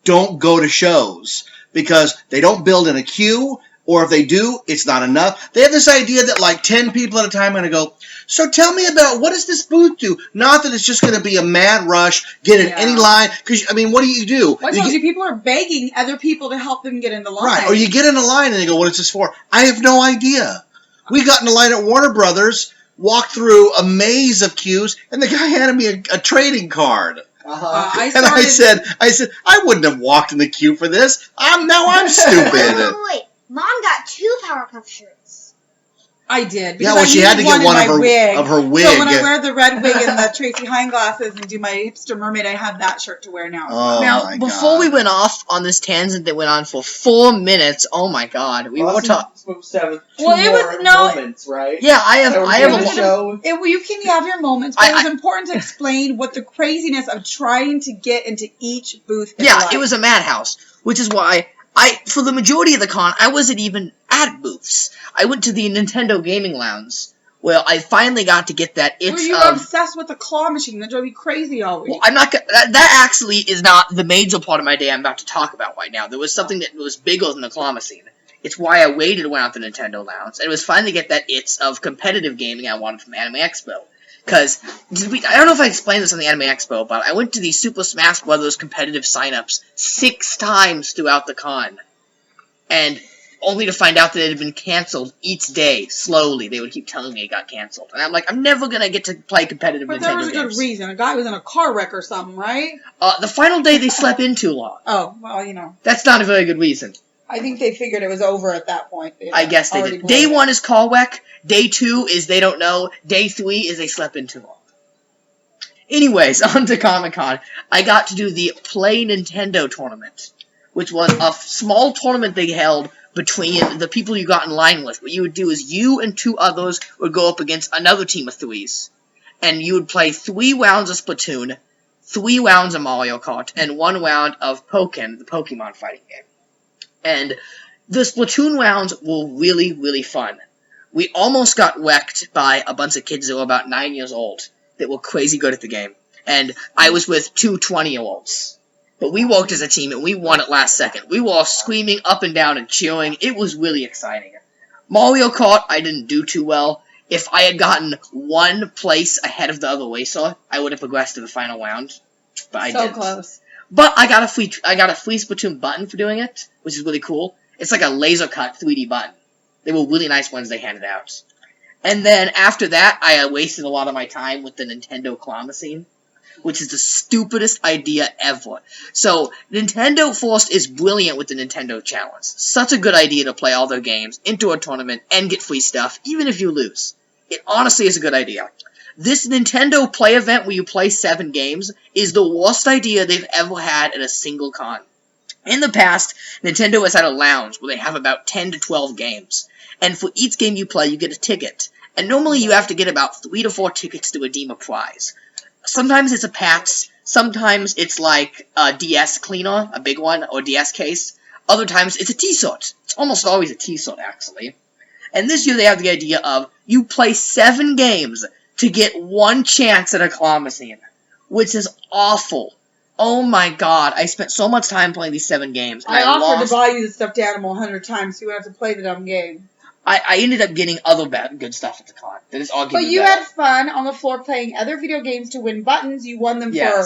don't go to shows because they don't build in a queue Or if they do, it's not enough. They have this idea that like 10 people at a time are going to go, so tell me about what does this booth do? Not that it's just going to be a mad rush, get in any line. Because, I mean, what do? Well, I told you, people are begging other people to help them get in the line. Right, or you get in a line and they go, what is this for? I have no idea. We got in a line at Warner Brothers, walked through a maze of queues, and the guy handed me a trading card. I said, I wouldn't have walked in the queue for this. Now I'm stupid. Wait. Mom got 2 Powerpuff shirts. I did. Yeah, well, she had to get one of her wig. So when I wear the red wig and the Tracy Hine glasses and do my hipster mermaid, I have that shirt to wear now. Oh, before we went off on this tangent that went on for 4 minutes, oh my god, we were talking. Moments, right? Yeah, I have a show. You can have your moments, but it was important to explain what the craziness of trying to get into each booth is like. It was a madhouse, which is why for the majority of the con, I wasn't even at booths. I went to the Nintendo Gaming Lounge, where I finally got to get that. Were you obsessed with the claw machine? That drove me crazy all week. Well, I'm not. That actually is not the major part of my day I'm about to talk about right now. There was something that was bigger than the claw machine. It's why I waited and went out to Nintendo Lounge, and it was finally get that itch of competitive gaming I wanted from Anime Expo. Because, I don't know if I explained this on the Anime Expo, but I went to these Super Smash Bros. Competitive signups 6 times throughout the con. And only to find out that it had been canceled each day, slowly. They would keep telling me it got canceled. And I'm like, I'm never going to get to play competitive Nintendo games. But there was a good reason. A guy was in a car wreck or something, right? The final day they slept in too long. Oh, well, you know. That's not a very good reason. I think they figured it was over at that point. I guess they did. Day 1 is car wreck. Day 2 is they don't know. Day 3 is they slept in too long. Anyways, on to Comic-Con. I got to do the Play Nintendo tournament, which was a small tournament they held between the people you got in line with. What you would do is you and 2 others would go up against another team of 3s. And you would play 3 rounds of Splatoon, 3 rounds of Mario Kart, and 1 round of Pokken, the Pokemon fighting game. And the Splatoon rounds were really, really fun. We almost got wrecked by a bunch of kids that were about 9 years old that were crazy good at the game. And I was with 2 20-year-olds. But we worked as a team, and we won at last second. We were all screaming up and down and cheering. It was really exciting. Mario Kart, I didn't do too well. If I had gotten 1 place ahead of the other racer, I would have progressed to the final round. But I didn't. So close. But I got a free Splatoon button for doing it, which is really cool. It's like a laser cut 3D button. They were really nice ones they handed out. And then after that, I wasted a lot of my time with the Nintendo claw machine, which is the stupidest idea ever. So, Nintendo Force is brilliant with the Nintendo Challenge. Such a good idea to play all their games into a tournament and get free stuff, even if you lose. It honestly is a good idea. This Nintendo Play event where you play 7 games is the worst idea they've ever had at a single con. In the past, Nintendo has had a lounge where they have about 10 to 12 games. And for each game you play, you get a ticket. And normally you have to get about 3 to 4 tickets to redeem a prize. Sometimes it's a PAX, sometimes it's like a DS cleaner, a big one, or DS case. Other times it's a T-shirt. It's almost always a T-shirt, actually. And this year they have the idea of, you play 7 games to get 1 chance at a claw machine. Which is awful. Oh my god, I spent so much time playing these 7 games. And I offered to buy you the stuffed animal 100 times so you wouldn't have to play the dumb game. I ended up getting other good stuff at the con. That is all. But you had fun on the floor playing other video games to win buttons. You won them for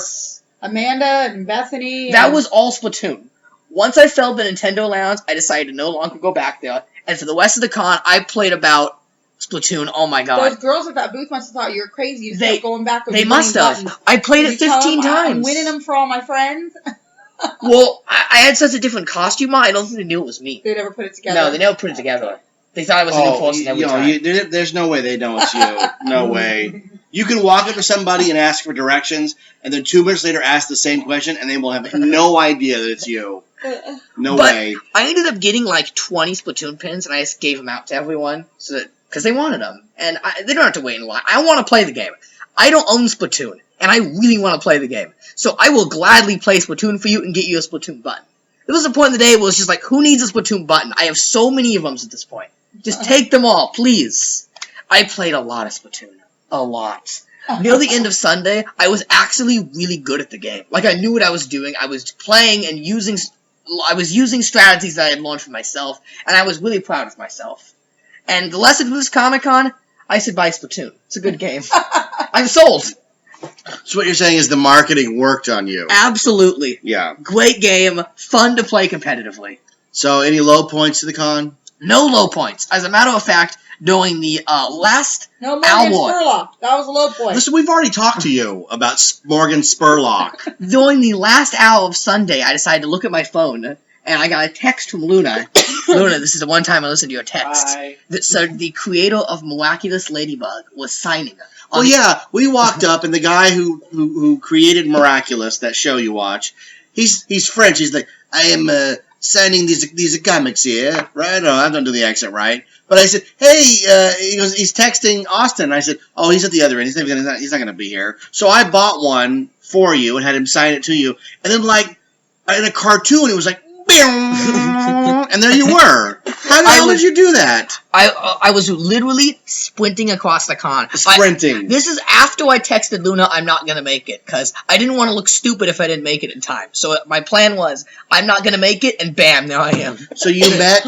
Amanda and Bethany. That was all Splatoon. Once I filled the Nintendo Lounge, I decided to no longer go back there. And for the rest of the con, I played about Splatoon. Oh my god. Those girls at that booth must have thought you were crazy. You kept going back. They must have. Buttons. I played it 15 times. I'm winning them for all my friends. Well, I had such a different costume on, I don't think they knew it was me. They never put it together. No, they never put it together. They thought I was a new person every time. There's no way they know it's you. No way. You can walk up to somebody and ask for directions, and then 2 minutes later ask the same question, and they will have no idea that it's you. No way. I ended up getting like 20 Splatoon pins, and I just gave them out to everyone because they wanted them. And they don't have to wait in line. I want to play the game. I don't own Splatoon, and I really want to play the game. So I will gladly play Splatoon for you and get you a Splatoon button. There was a point in the day where it was just like, who needs a Splatoon button? I have so many of them at this point. Just take them all, please. I played a lot of Splatoon. A lot. Near the end of Sunday, I was actually really good at the game. Like, I knew what I was doing. I was playing and using using strategies that I had learned for myself, and I was really proud of myself. And the lesson for this Comic-Con, I should buy Splatoon. It's a good game. I'm sold. So what you're saying is the marketing worked on you. Absolutely. Yeah. Great game, fun to play competitively. So any low points to the con? No low points. As a matter of fact, during the last No, Morgan hour, Spurlock. That was a low point. Listen, we've already talked to you about Morgan Spurlock. during the last hour of Sunday, I decided to look at my phone, and I got a text from Luna. Luna, this is the one time I listened to your text. Bye. That said the creator of Miraculous Ladybug was signing. Well, yeah, we walked up, and the guy who created Miraculous, that show you watch, he's French. He's like, I am signing these comics here, right? No, I don't do the accent right. But I said, hey, he goes, he's texting Austin. I said, oh, he's at the other end. He's not going to be here. So I bought one for you and had him sign it to you. And then, like, in a cartoon, it was like, and there you were. How the hell did you do that? I was literally sprinting across the con. Sprinting. This is after I texted Luna I'm not going to make it, because I didn't want to look stupid if I didn't make it in time. So my plan was, I'm not going to make it, and bam, there I am. So you met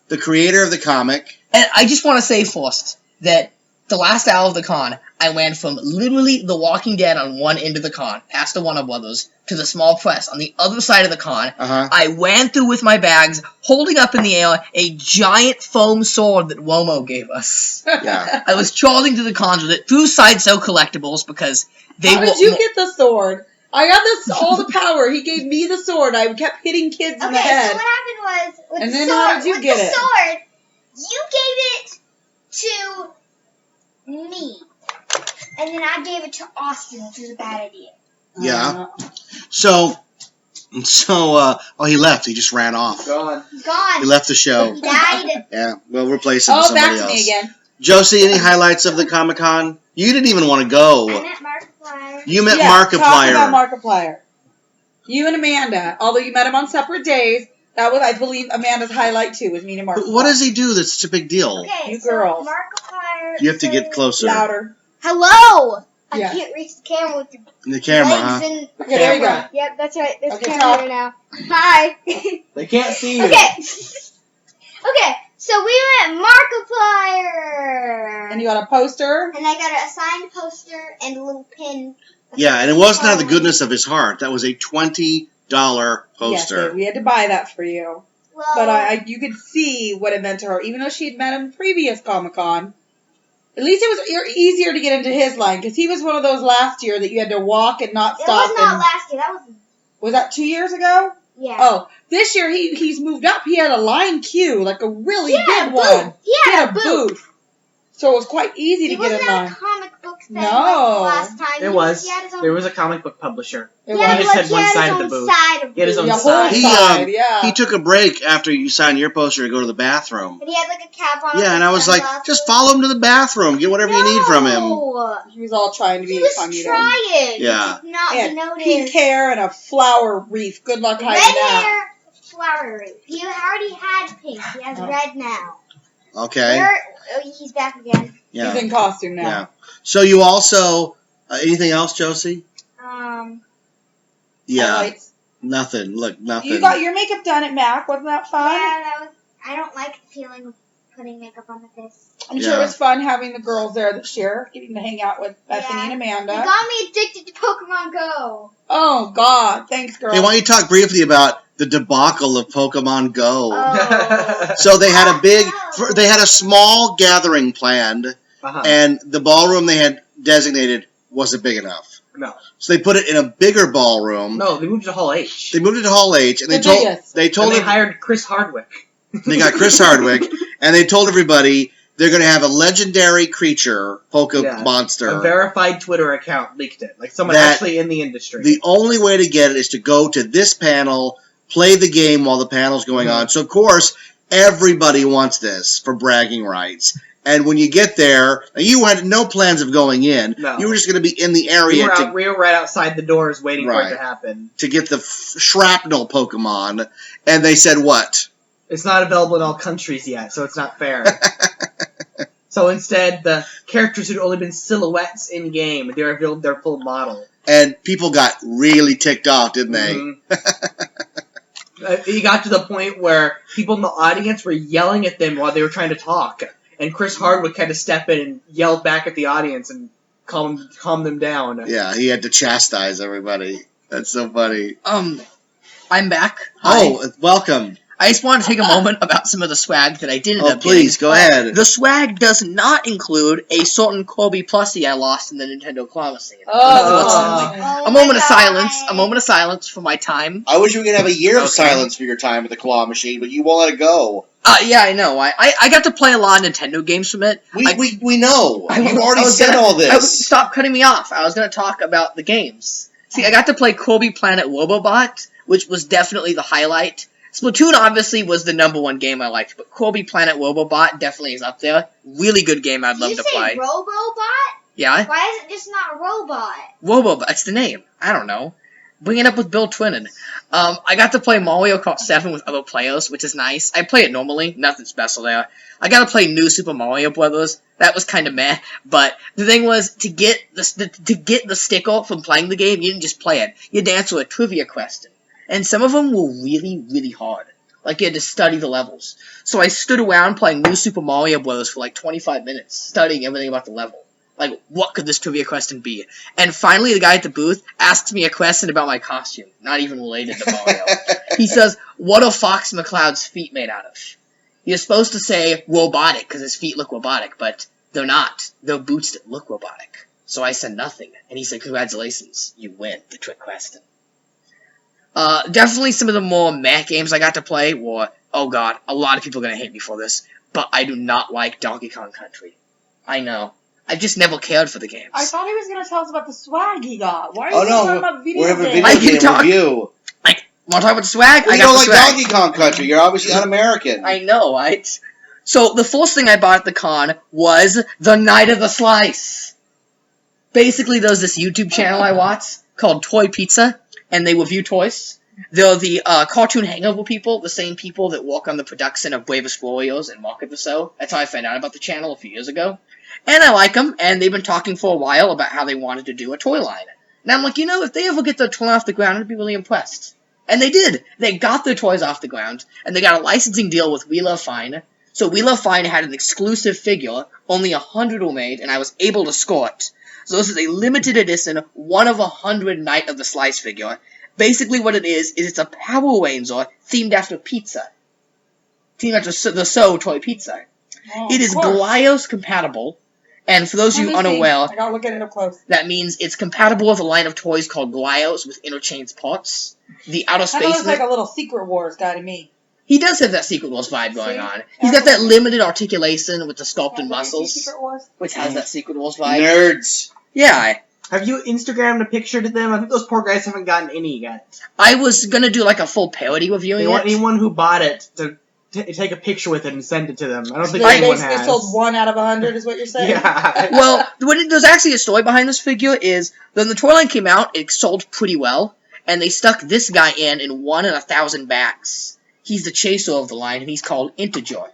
the creator of the comic. And I just want to say first that the last hour of the con, I went from literally The Walking Dead on one end of the con, past the Warner Brothers, to the small press on the other side of the con. Uh-huh. I ran through with my bags, holding up in the air a giant foam sword that Womo gave us. Yeah. I was charging to the cons with it through Sideshow Collectibles because they How did you get the sword? I got all the power. He gave me the sword. I kept hitting kids in the Okay, head. so what happened was with And the then sword, how did you with get the it? sword, you gave it to me, and then I gave it to Austin, which was a bad idea. Yeah. So, he left. He just ran off. Gone. He's gone. He left the show. He died. Yeah, we'll replace him with Oh, somebody back to else. me again. Josie, any highlights of the Comic-Con? You didn't even want to I go. met Markiplier. You met Yeah, talk Markiplier. about Markiplier. You and Amanda, although you met him on separate days, that was, I believe, Amanda's highlight too, was meeting Markiplier. What does he do that's such a big deal? Okay, You so girls. Markiplier. You have to get closer. Louder. Hello. I Yeah. can't reach the camera with In the camera, legs huh? and Okay, there you go. camera. Yep, that's right. There's Okay, camera talk. here now. Hi. They can't see you. Okay. Okay, so we met Markiplier. And you got a poster. And I got a signed poster and a little pin. Yeah, and it wasn't out of the goodness of his heart. That was a $20 poster. Yes, we had to buy that for you. Well, But you could see what it meant to her, even though she'd met him previous Comic-Con. At least it was easier to get into his line, because he was one of those last year that you had to walk and not it stop. was not and, last year. That was, was that 2 years ago? yeah. Oh, this year he's moved up. He had a line queue, like a really He had big a one. booth. He had a booth. So it was quite easy to He get wasn't in at line. a comic book thing No. like the last time. It was. He had his own, There was a comic book publisher. It yeah, He was. just had one his side of the own booth. side of He had his booth. own the whole side. side, yeah. He took a break after you signed your poster to go to the bathroom. And he had like a cap on. Yeah, and I was like, sunglasses. just follow him to the bathroom. Get whatever you need from him. No. He was all trying to He be was incognito. trying. Yeah. He did not And be noticed. pink hair and a flower wreath. Good luck Red hiding that. hair, flowery. He already had pink. He has red now. Okay. He's back again. Yeah. He's in costume now. Yeah. So you also anything else, Josie? Yeah. Highlights. Nothing. Look, nothing. You got your makeup done at MAC. Wasn't that fun? Yeah, that was. I don't like the feeling of putting makeup on the face. I'm sure Yeah. it was fun having the girls there this year, getting to hang out with Bethany and It Amanda. got me addicted to Pokemon Go. Oh, God. Thanks, girl. Hey, why don't you talk briefly about the debacle of Pokemon Go? Oh. So they had they had a small gathering planned, Uh-huh. and the ballroom they had designated wasn't big enough. No. So they put it in a bigger ballroom. No, they moved to Hall H. They moved it to Hall H, and The they told biggest. they And told they them- hired Chris Hardwick. they got Chris Hardwick, and they told everybody they're going to have a legendary creature, Yeah. Monster. A verified Twitter account leaked it. Like someone That- actually in the industry. The only way to get it is to go to this panel, play the game while the panel's going on. So, of course, everybody wants this for bragging rights. And when you get there, you had no plans of going in. No. You were just going to be in the we area were right outside the doors waiting for Right. it to happen. to get the shrapnel Pokemon. And they said what? It's not available in all countries yet, so it's not fair. So instead, the characters had only been silhouettes in game. They revealed their full model. And people got really ticked off, didn't they? Mhm. He got to the point where people in the audience were yelling at them while they were trying to talk, and Chris Hardwick had to step in and yell back at the audience and calm them down. Yeah, he had to chastise everybody. That's so funny. I'm back. Hi. Oh, welcome. I just wanted to take a moment about some of the swag that I did end Oh, up please, getting. go ahead. The swag does not include a certain Corby plushie I lost in the Nintendo Claw scene. Unfortunately. Oh A my moment of God. silence. A moment of silence for my time. I wish we could have a year of Okay. silence for your time at the claw machine, but you won't let it go. Yeah, I know. I got to play a lot of Nintendo games from it. We know. I You've was- already I was said gonna- all this. Stop cutting me off. I was going to talk about the games. See, I got to play Kirby Planet Robobot, which was definitely the highlight. Splatoon obviously was the #1 game I liked, but Kirby Planet Robobot definitely is up there. Really good game I'd Did love you to say play. Robobot? Yeah? Why is it just not Robot? Robobot, that's the name. I don't know. Bring it up with Bill Twinnon. I got to play Mario Kart 7 with other players, which is nice. I play it normally, nothing special there. I got to play New Super Mario Brothers. That was kind of meh, but the thing was, to get the sticker from playing the game, you didn't just play it. You had to answer a trivia question. And some of them were really, really hard. Like, you had to study the levels. So I stood around playing New Super Mario Bros. For like 25 minutes, studying everything about the level. Like, what could this trivia question be? And finally, the guy at the booth asked me a question about my costume, not even related to Mario. He says, what are Fox McCloud's feet made out of? You're supposed to say robotic, because his feet look robotic, but they're not. They're boots that look robotic. So I said nothing, and he said, congratulations, you win the trick question. Definitely some of the more meh games I got to play were, oh god, a lot of people are going to hate me for this, but I do not like Donkey Kong Country. I know. I've just never cared for the games. I thought he was going to tell us about the swag he got. Why are you Oh talking no, about video we're having a games? video I can game talk- review. Want to talk about the swag? Well, I you got don't the like swag. Donkey Kong Country. You're obviously un-American. I know, right? So, the first thing I bought at the con was the Night of the Slice. Basically, there's this YouTube channel I watch called Toy Pizza, and they review toys. They're the cartoon hangover people, the same people that work on the production of Bravest Warriors and Market the So. That's how I found out about the channel a few years ago. And I like them, and they've been talking for a while about how they wanted to do a toy line. And I'm like, if they ever get their toy off the ground, I'd be really impressed. And they did. They got their toys off the ground, and they got a licensing deal with We Love Fine. So We Love Fine had an exclusive figure, only 100 were made, and I was able to score it. So this is a limited edition, 1 of 100 Night of the Slice figure. Basically what it is it's a Power Ranger themed after pizza. Themed after the So toy pizza. Oh, It is of course. GLiOS compatible, and for those of you Let me see. unaware, I gotta look at it up close. that means it's compatible with a line of toys called GLiOS with interchanged parts. The outer Kind of space... looks like a little Secret Wars guy to me. He does have that Secret Wars vibe going See? on. He's got that limited articulation with the sculpted muscles, Secret Wars. which has that Secret Wars vibe. Nerds. Yeah, Have you Instagrammed a picture to them? I think those poor guys haven't gotten any yet. I was gonna do like a full parody reviewing They want it. anyone who bought it to take a picture with it and send it to them. I don't think They anyone basically has. sold 1 out of 100 is what you're saying? Yeah. Well, there's actually a story behind this figure is, when the toy line came out, it sold pretty well, and they stuck this guy in 1 in 1,000 backs. He's the chaser of the line, and he's called Integer.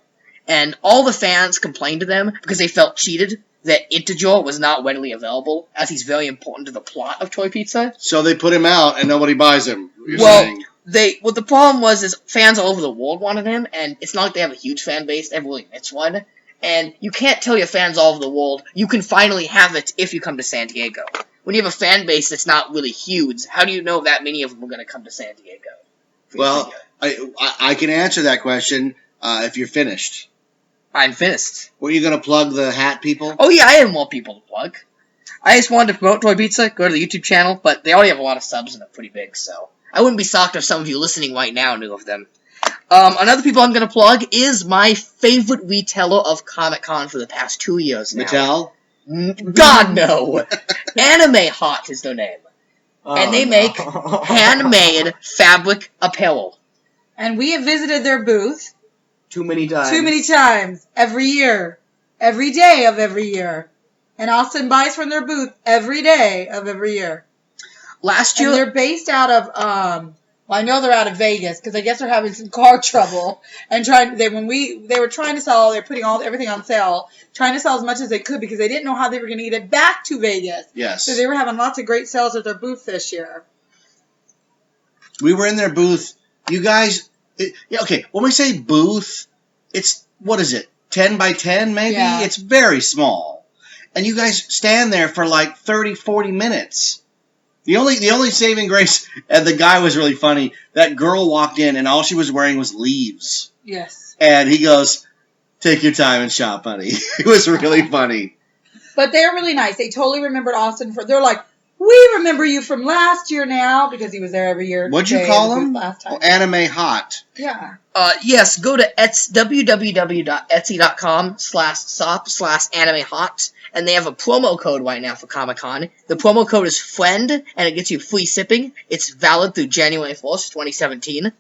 And all the fans complained to them, because they felt cheated, that Integer was not readily available, as he's very important to the plot of Toy Pizza. So they put him out and nobody buys him. You're Well, saying. what the problem was is fans all over the world wanted him, and it's not like they have a huge fan base, they have really niche one. And you can't tell your fans all over the world, you can finally have it if you come to San Diego. When you have a fan base that's not really huge, how do you know that many of them are going to come to San Diego? for your Well, figure? I can answer that question if you're finished. I'm finished. Were you going to plug the hat people? Oh yeah, I have more people to plug. I just wanted to promote Toy Pizza, go to the YouTube channel, but they already have a lot of subs and they're pretty big, so I wouldn't be shocked if some of you listening right now knew of them. Another people I'm going to plug is my favorite retailer of Comic-Con for the past 2 years now. Mattel? God, no! Anime Hot is their name. And they make handmade fabric apparel. And we have visited their booth Too many times. too many times every year. Every day of every year. And Austin buys from their booth every day of every year. Last And year, they're based out of, well, I know they're out of Vegas because I guess they're having some car trouble and they were trying to sell, they're putting everything on sale, trying to sell as much as they could because they didn't know how they were going to get it back to Vegas. Yes. So they were having lots of great sales at their booth this year. We were in their booth You guys, okay, when we say booth, it's, what is it, 10 by 10 maybe? Yeah. It's very small. And you guys stand there for like 30, 40 minutes. The only saving grace, and the guy was really funny, that girl walked in and all she was wearing was leaves. Yes. And he goes, take your time and shop, honey. It was really funny. But they're really nice. They totally remembered Austin. They're like, we remember you from last year now, because he was there every year. What'd you Jay call was him? Last time. Oh, Anime Hot. Yeah. Yes, go to www.etsy.com/shop/animehot, and they have a promo code right now for Comic-Con. The promo code is FRIEND, and it gets you free shipping. It's valid through January 1st, 2017.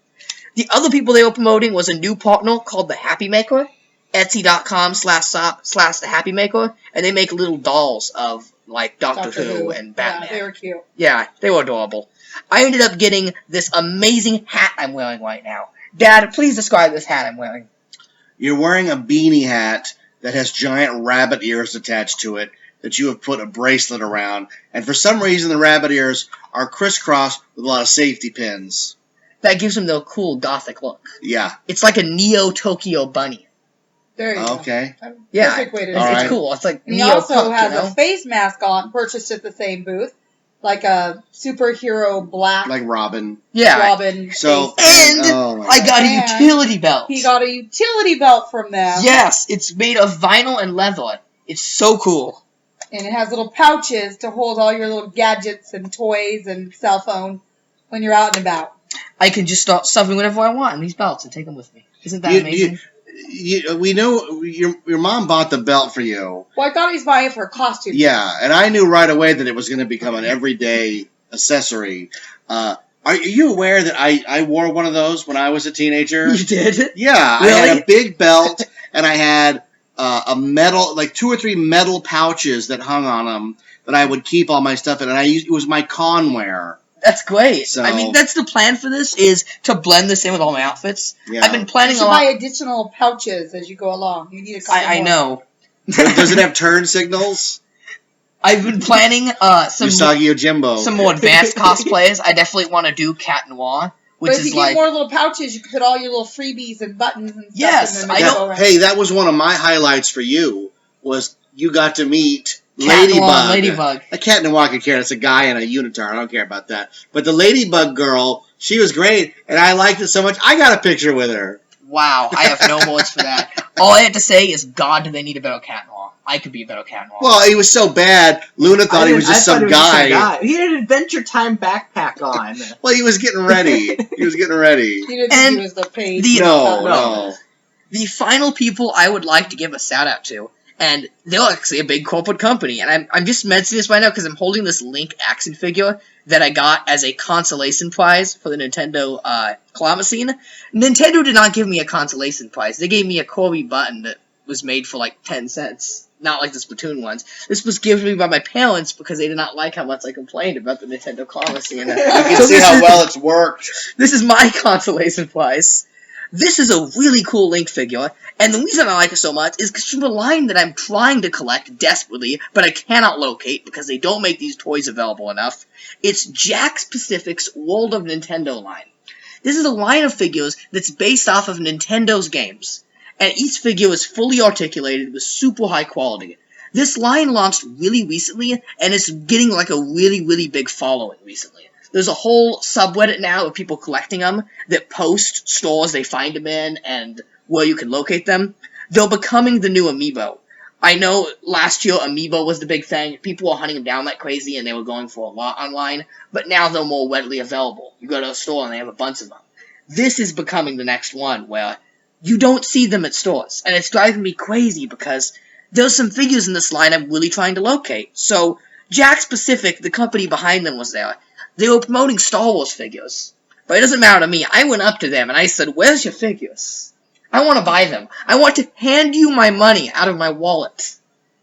The other people they were promoting was a new partner called The Happy Maker, etsy.com/shop/thehappymaker, and they make little dolls of, like, Doctor Who and Batman. Yeah, they were cute. Yeah, they were adorable. I ended up getting this amazing hat I'm wearing right now. Dad, please describe this hat I'm wearing. You're wearing a beanie hat that has giant rabbit ears attached to it that you have put a bracelet around, and for some reason the rabbit ears are crisscrossed with a lot of safety pins. That gives him the cool gothic look. Yeah. It's like a Neo-Tokyo bunny. There you Okay. go. Yeah, Perfect way to it's, do All it. right. it's cool. It's like And he Neo also Punk, has you know? a face mask on, purchased at the same booth, like a superhero black Like Robin. Yeah. Robin So- face. And Oh my I got a And utility belt. He got a utility belt from them. Yes, it's made of vinyl and leather. It's so cool. And it has little pouches to hold all your little gadgets and toys and cell phone when you're out and about. I can just start stuffing whatever I want in these belts and take them with me. Isn't that amazing? We know your mom bought the belt for you. Well, I thought he was buying it for a costume. Yeah, and I knew right away that it was going to become an everyday accessory. Are you aware that I wore one of those when I was a teenager? You did? Yeah, I Really? had a big belt, and I had a metal, like 2 or 3 metal pouches that hung on them that I would keep all my stuff in, and it was my conwear. That's great. So- I mean, that's the plan for this, is to blend this in with all my outfits. Yeah. I've been You planning should a buy lot. additional pouches as you go along. You need a couple I more. know. Does it have turn signals? I've been planning some Usagi Yojimbo. some more advanced cosplays. I definitely want to do Cat Noir, which But if is you like... get more little pouches, you can put all your little freebies and buttons and stuff Yes, in them. I and know- go around. Hey, that was one of my highlights for you, was you got to meet Cat Noir Ladybug. and Ladybug. A cat in a walking care. It's a guy in a unitard. I don't care about that. But the Ladybug girl, she was great, and I liked it so much. I got a picture with her. Wow, I have no words for that. All I have to say is, God, do they need a better Cat Noir. I could be a better Cat Noir. Well, he was so bad. Luna thought he was just some guy. He had an Adventure Time backpack on. Well, he was getting ready. He was getting ready. He didn't think And he was the page. the- No. The final people I would like to give a shout out to, and they're actually a big corporate company, and I'm just mentioning this right now because I'm holding this Link action figure that I got as a consolation prize for the Nintendo Climate Scene. Nintendo did not give me a consolation prize. They gave me a Corby button that was made for like 10 cents. Not like the Splatoon ones. This was given to me by my parents because they did not like how much I complained about the Nintendo Climate Scene. You can see how well it's worked. This is my consolation prize. This is a really cool Link figure, and the reason I like it so much is because from a line that I'm trying to collect desperately, but I cannot locate because they don't make these toys available enough. It's Jakks Pacific's World of Nintendo line. This is a line of figures that's based off of Nintendo's games, and each figure is fully articulated with super high quality. This line launched really recently, and it's getting like a really, really big following recently. There's a whole subreddit now of people collecting them that post stores they find them in and where you can locate them. They're becoming the new Amiibo. I know last year Amiibo was the big thing. People were hunting them down like crazy and they were going for a lot online. But now they're more readily available. You go to a store and they have a bunch of them. This is becoming the next one where you don't see them at stores. And it's driving me crazy because there's some figures in this line I'm really trying to locate. So Jakks Pacific, the company behind them, was there. They were promoting Star Wars figures. But it doesn't matter to me. I went up to them and I said, "Where's your figures? I want to buy them. I want to hand you my money out of my wallet.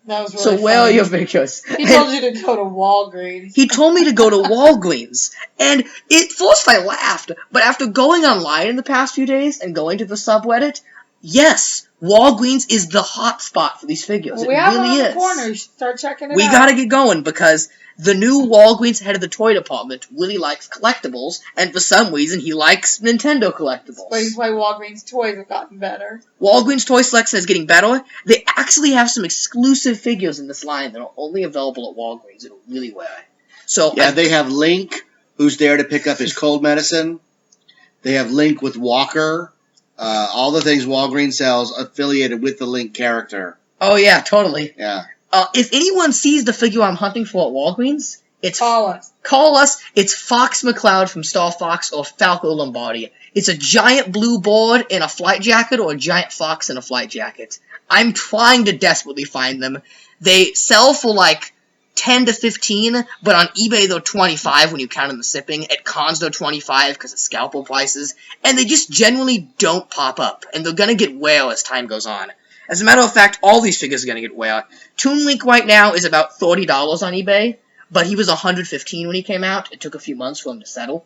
That was really So where are funny. your figures?" He told you to go to Walgreens. He told me to go to Walgreens. And at first I laughed. But after going online in the past few days and going to the subreddit, Yes, Walgreens is the hot spot for these figures. Well, we it have really one on is. the corner. You should start checking it We out. gotta get going because the new Walgreens head of the toy department really likes collectibles, and for some reason he likes Nintendo collectibles. Explains why Walgreens toys have gotten better. Walgreens toy selection is getting better. They actually have some exclusive figures in this line that are only available at Walgreens in a really way. So Yeah, they have Link, who's there to pick up his cold medicine. They have Link with Walker. All the things Walgreens sells affiliated with the Link character. oh yeah, totally. Yeah. If anyone sees the figure I'm hunting for at Walgreens, Call us. call us. It's Fox McCloud from Star Fox or Falco Lombardi. It's a giant blue board in a flight jacket or a giant fox in a flight jacket. I'm trying to desperately find them. They sell for like 10 to 15, but on eBay they're 25 when you count in the shipping. At cons they're 25 because of scalpel prices. And they just generally don't pop up. And they're gonna get whale as time goes on. As a matter of fact, all these figures are gonna get whale. Toon Link right now is about $30 on eBay, but he was $115 when he came out. It took a few months for him to settle.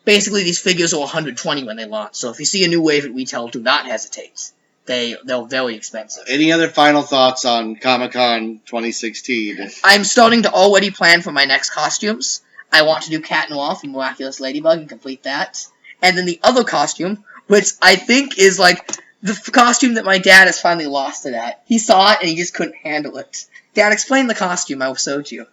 Basically, these figures are $120 when they launch, so if you see a new wave at retail, do not hesitate. They're very expensive. Any other final thoughts on Comic-Con 2016? I'm starting to already plan for my next costumes. I want to do Cat Noir from Miraculous Ladybug and complete that. And then the other costume, which I think is like the costume that my dad has finally lost it at. He saw it and he just couldn't handle it. Dad, explain the costume I showed you.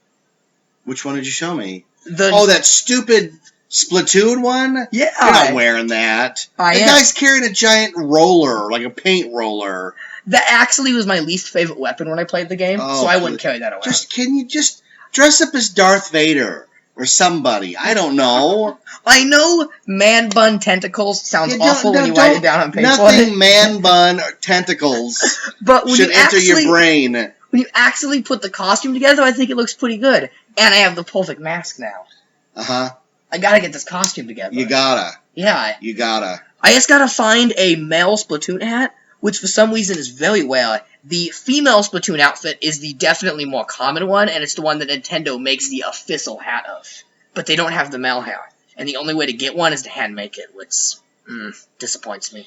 Which one did you show me? The Oh, that stupid Splatoon one? yeah, You're not wearing that. I The am. guy's carrying a giant roller, like a paint roller. That actually was my least favorite weapon when I played the game, Oh, so I wouldn't carry that around. Can you just dress up as Darth Vader or somebody? I don't know. I know man bun tentacles sounds You don't- awful when no, you write don't- it down on paper. Nothing man bun or tentacles But when should you enter actually, your brain. when you actually put the costume together, I think it looks pretty good. And I have the perfect mask now. Uh-huh. I gotta get this costume together. You gotta. Yeah, You gotta. I just gotta find a male Splatoon hat, which for some reason is very rare. The female Splatoon outfit is the definitely more common one, and it's the one that Nintendo makes the official hat of. But they don't have the male hair. And the only way to get one is to hand make it, which disappoints me.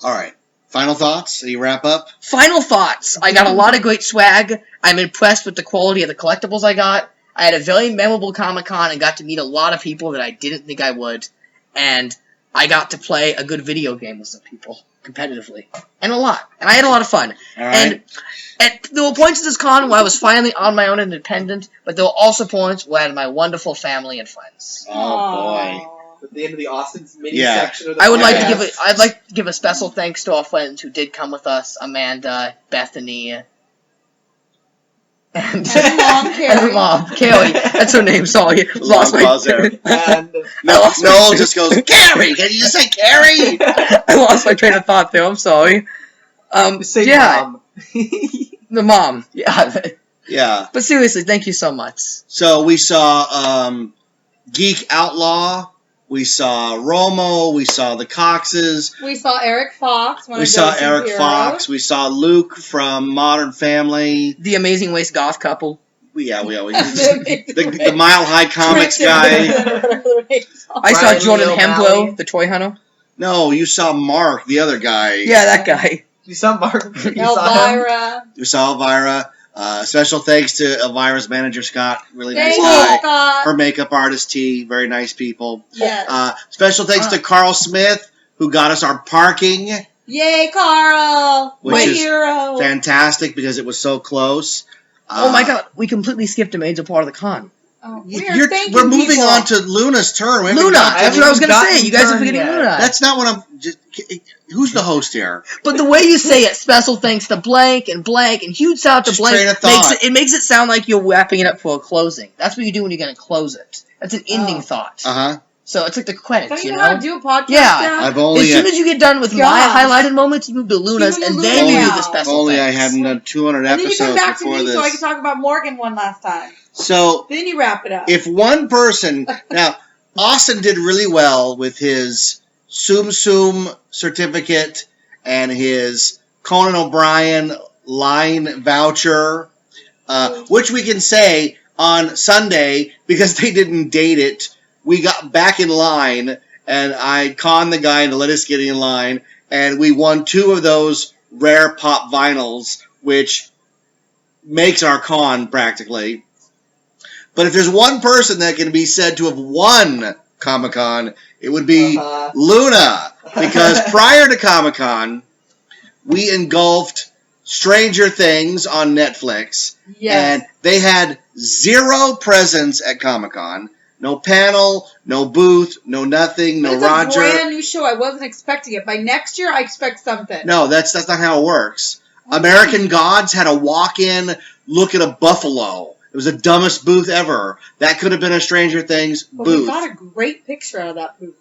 All right. Final thoughts? You wrap up? Final thoughts. I got a lot of great swag. I'm impressed with the quality of the collectibles I got. I had a very memorable Comic-Con and got to meet a lot of people that I didn't think I would. And I got to play a good video game with some people, competitively. And a lot. And I had a lot of fun. All right. And there were points at this con where I was finally on my own independent, but there were also points where I had my wonderful family and friends. Oh, boy. At the end of the Austin's mini Yeah. section of the I would like to podcast. give I'd like to give a special thanks to our friends who did come with us, Amanda, Bethany, and Mom, Carrie. and Mom, Carrie. That's her name. Sorry, lost my buzzer. And No, lost my- Noel just goes, Carrie! Can you just say Carrie? I lost my train of thought there. I'm sorry. say Yeah, mom. the mom. Yeah, Yeah. but seriously, thank you so much. So we saw Geek Outlaw. We saw Romo. We saw the Coxes. We saw Eric Fox. One We of saw Jose's Eric heroes. Fox. We saw Luke from Modern Family. The Amazing Race Goth couple. Yeah, we always the Mile High Comics guy. I saw Brian Jordan Lee Hembro, O'Malley. the toy hunter. No, you saw Mark, the other guy. Yeah, that guy. You saw Mark. You saw him. Elvira. We saw Elvira. Special thanks to Elvira's manager, Scott. Really nice Thank guy. you, Scott. Her makeup artist, T. Very nice people. Yes. Special thanks to Carl Smith, who got us our parking. Yay, Carl! Which My is hero. Fantastic because it was so close. Oh my god, we completely skipped a major part of the con. Oh, We're moving on to Luna's turn. We haven't Luna, got to- that's what I was going to gotten say. You guys are turned forgetting yet. Luna. That's not what I'm. Just, who's the host here? But the way you say it, special thanks to blank, and huge shout out to Just blank, train of thought. makes it sound like you're wrapping it up for a closing. That's what you do when you're going to close it. That's an ending Oh. thought. Uh huh. So it's like the credits, Don't you you know how know? to do a podcast Yeah. now? I've only. As soon as you get done with my Gosh. highlighted moments, you move to Luna's, You move to and then you Luna do now. the If special only I thanks. hadn't done 200 And then you come episodes back to before me this. so I can talk about Morgan one last time. So Then you wrap it up. if one person now, Austin did really well with his Tsum Tsum certificate and his Conan O'Brien line voucher, which we can say on Sunday because they didn't date it. We got back in line, and I conned the guy into let us get in line, and we won 2 of those rare pop vinyls, which makes our con practically. But if there's one person that can be said to have won Comic-Con, it would be Luna. Because prior to Comic-Con, we engulfed Stranger Things on Netflix. Yes. And they had 0 presence at Comic-Con. No panel, no booth, no nothing, no It's Roger. a brand new show. I wasn't expecting it. By next year, I expect something. No, that's not how it works. American Gods had a walk-in look at a buffalo. It was the dumbest booth ever. That could have been a Stranger Things But booth. we got a great picture out of that booth.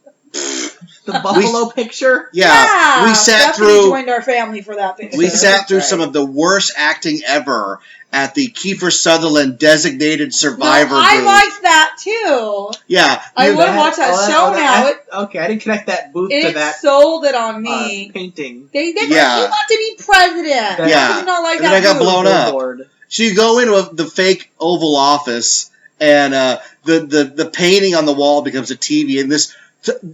The buffalo picture? Yeah, we sat Bethany through. joined our family for that picture. We sat through Right. some of the worst acting ever at the Kiefer Sutherland Designated Survivor No, I booth. liked that too. Yeah, I you- would watch that show now. Okay, I didn't connect that booth to It that sold it on me. painting. They Yeah. you want to be president. Yeah. How could you not like And then that I got booth? blown up. Billboard. So you go into the fake Oval Office, and the painting on the wall becomes a TV, and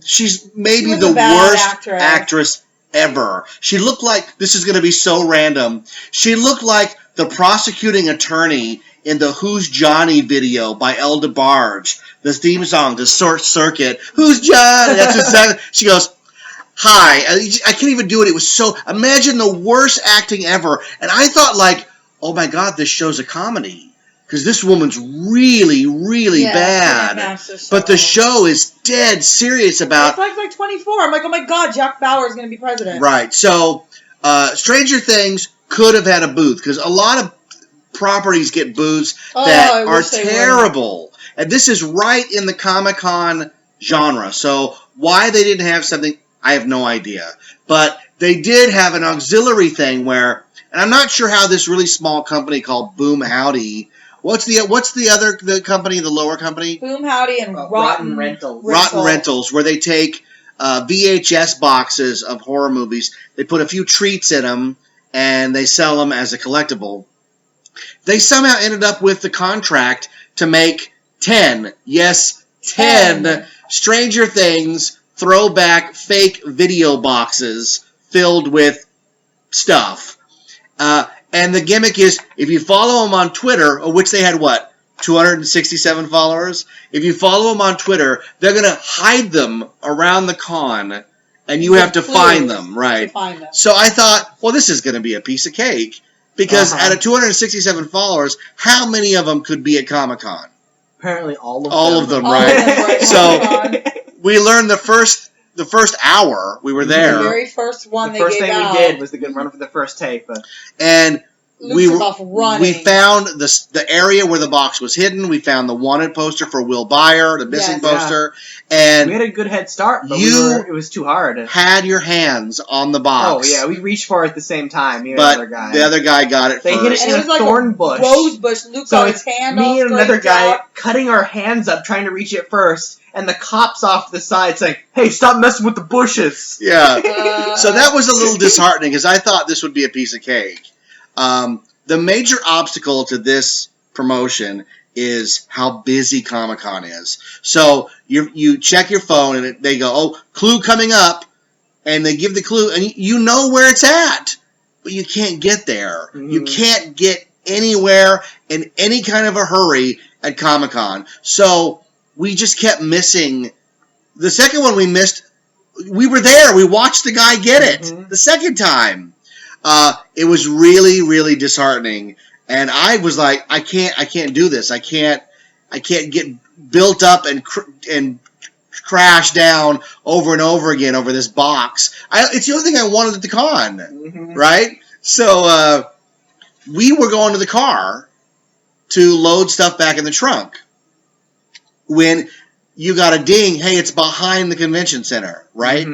she's maybe She was the a bad worst actress. ever. She looked like, this is going to be so random, she looked like the prosecuting attorney in the Who's Johnny video by El DeBarge. The theme song, the Short Circuit. Who's Johnny? That's exactly. She goes, hi. I can't even do it. It was so. Imagine the worst acting ever. And I thought, like, oh my God, this show's a comedy. Because this woman's really, really Yeah, bad. can't match the But the show. show is dead serious about. It's like 24. I'm like, oh my god, Jack Bauer is going to be president. Right. So, Stranger Things could have had a booth. Because a lot of properties get booths Oh, that I are wish they would. terrible. And this is right in the Comic-Con genre. So why they didn't have something, I have no idea. But they did have an auxiliary thing where, and I'm not sure how this really small company called Boom Howdy, what's the other company, the lower company? Boom Howdy and Rotten Rentals. Rotten Rentals, where they take VHS boxes of horror movies, they put a few treats in them, and they sell them as a collectible. They somehow ended up with the contract to make 10 Stranger Things throwback fake video boxes filled with stuff. And the gimmick is, if you follow them on Twitter, of which they had, 267 followers? If you follow them on Twitter, they're going to hide them around the con, and you have to find them, right? Find them. So I thought, well, this is going to be a piece of cake. Because out of 267 followers, how many of them could be at Comic-Con? Apparently all of them. All of them, All right? of them were at So- Comic-Con. We learned the first hour we were The there, very first one The they first gave thing out. we did was the good run for the first tape. and Luke we took off running. we found the area where the box was hidden. We found the wanted poster for Will Byer, the missing Yes. poster, We and had a good head start, but You- it was too hard. had your hands on the Oh, box. yeah, we reached for it at the same time. Me and But the other guy. the other guy got it They first. hit it and in it a was like thorn a bush. rose bush. Luke So got it's his hand me all and another scraped guy out. cutting our hands up trying to reach it first, and the cops off to the side saying, "Hey, stop messing with the bushes." Yeah. So that was a little disheartening because I thought this would be a piece of cake. The major obstacle to this promotion is how busy Comic-Con is. So you check your phone and they go, oh, clue coming up, and they give the clue, and you know where it's at, but you can't get there. You can't get anywhere in any kind of a hurry at Comic-Con. So we just kept missing. The second one we missed, we were there. We watched the guy get it the second time. It was really, really disheartening, and I was like, I can't do this. I can't get built up and crash down over and over again over this box. It's the only thing I wanted at the con, right? So we were going to the car to load stuff back in the trunk when you got a ding. Hey, it's behind the convention center, right?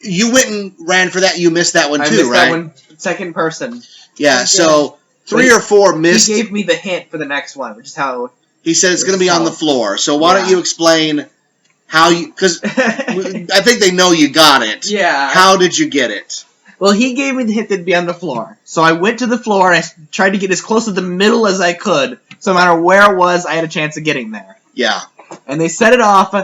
You went and ran for that. You missed that one I too, missed right? that one, second person. Yeah. So 3 or 4 missed. He gave me the hint for the next one, which is how. He said it's going to be on the floor. So why don't you explain how you? Because I think they know you got it. Yeah. How did you get it? Well, he gave me the hint that it'd be on the floor. So I went to the floor and I tried to get as close to the middle as I could. So no matter where it was, I had a chance of getting there. Yeah. And they set it off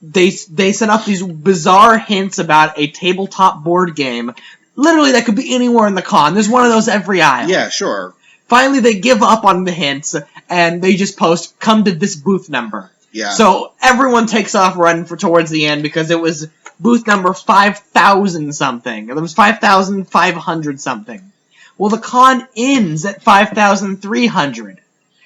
they set up these bizarre hints about a tabletop board game, literally that could be anywhere in the con. There's one of those every aisle. Yeah, sure. Finally, they give up on the hints, and they just post, come to this booth number. Yeah. So everyone takes off running towards the end because it was booth number 5,000 something. It was 5,500 something. Well, the con ends at 5,300.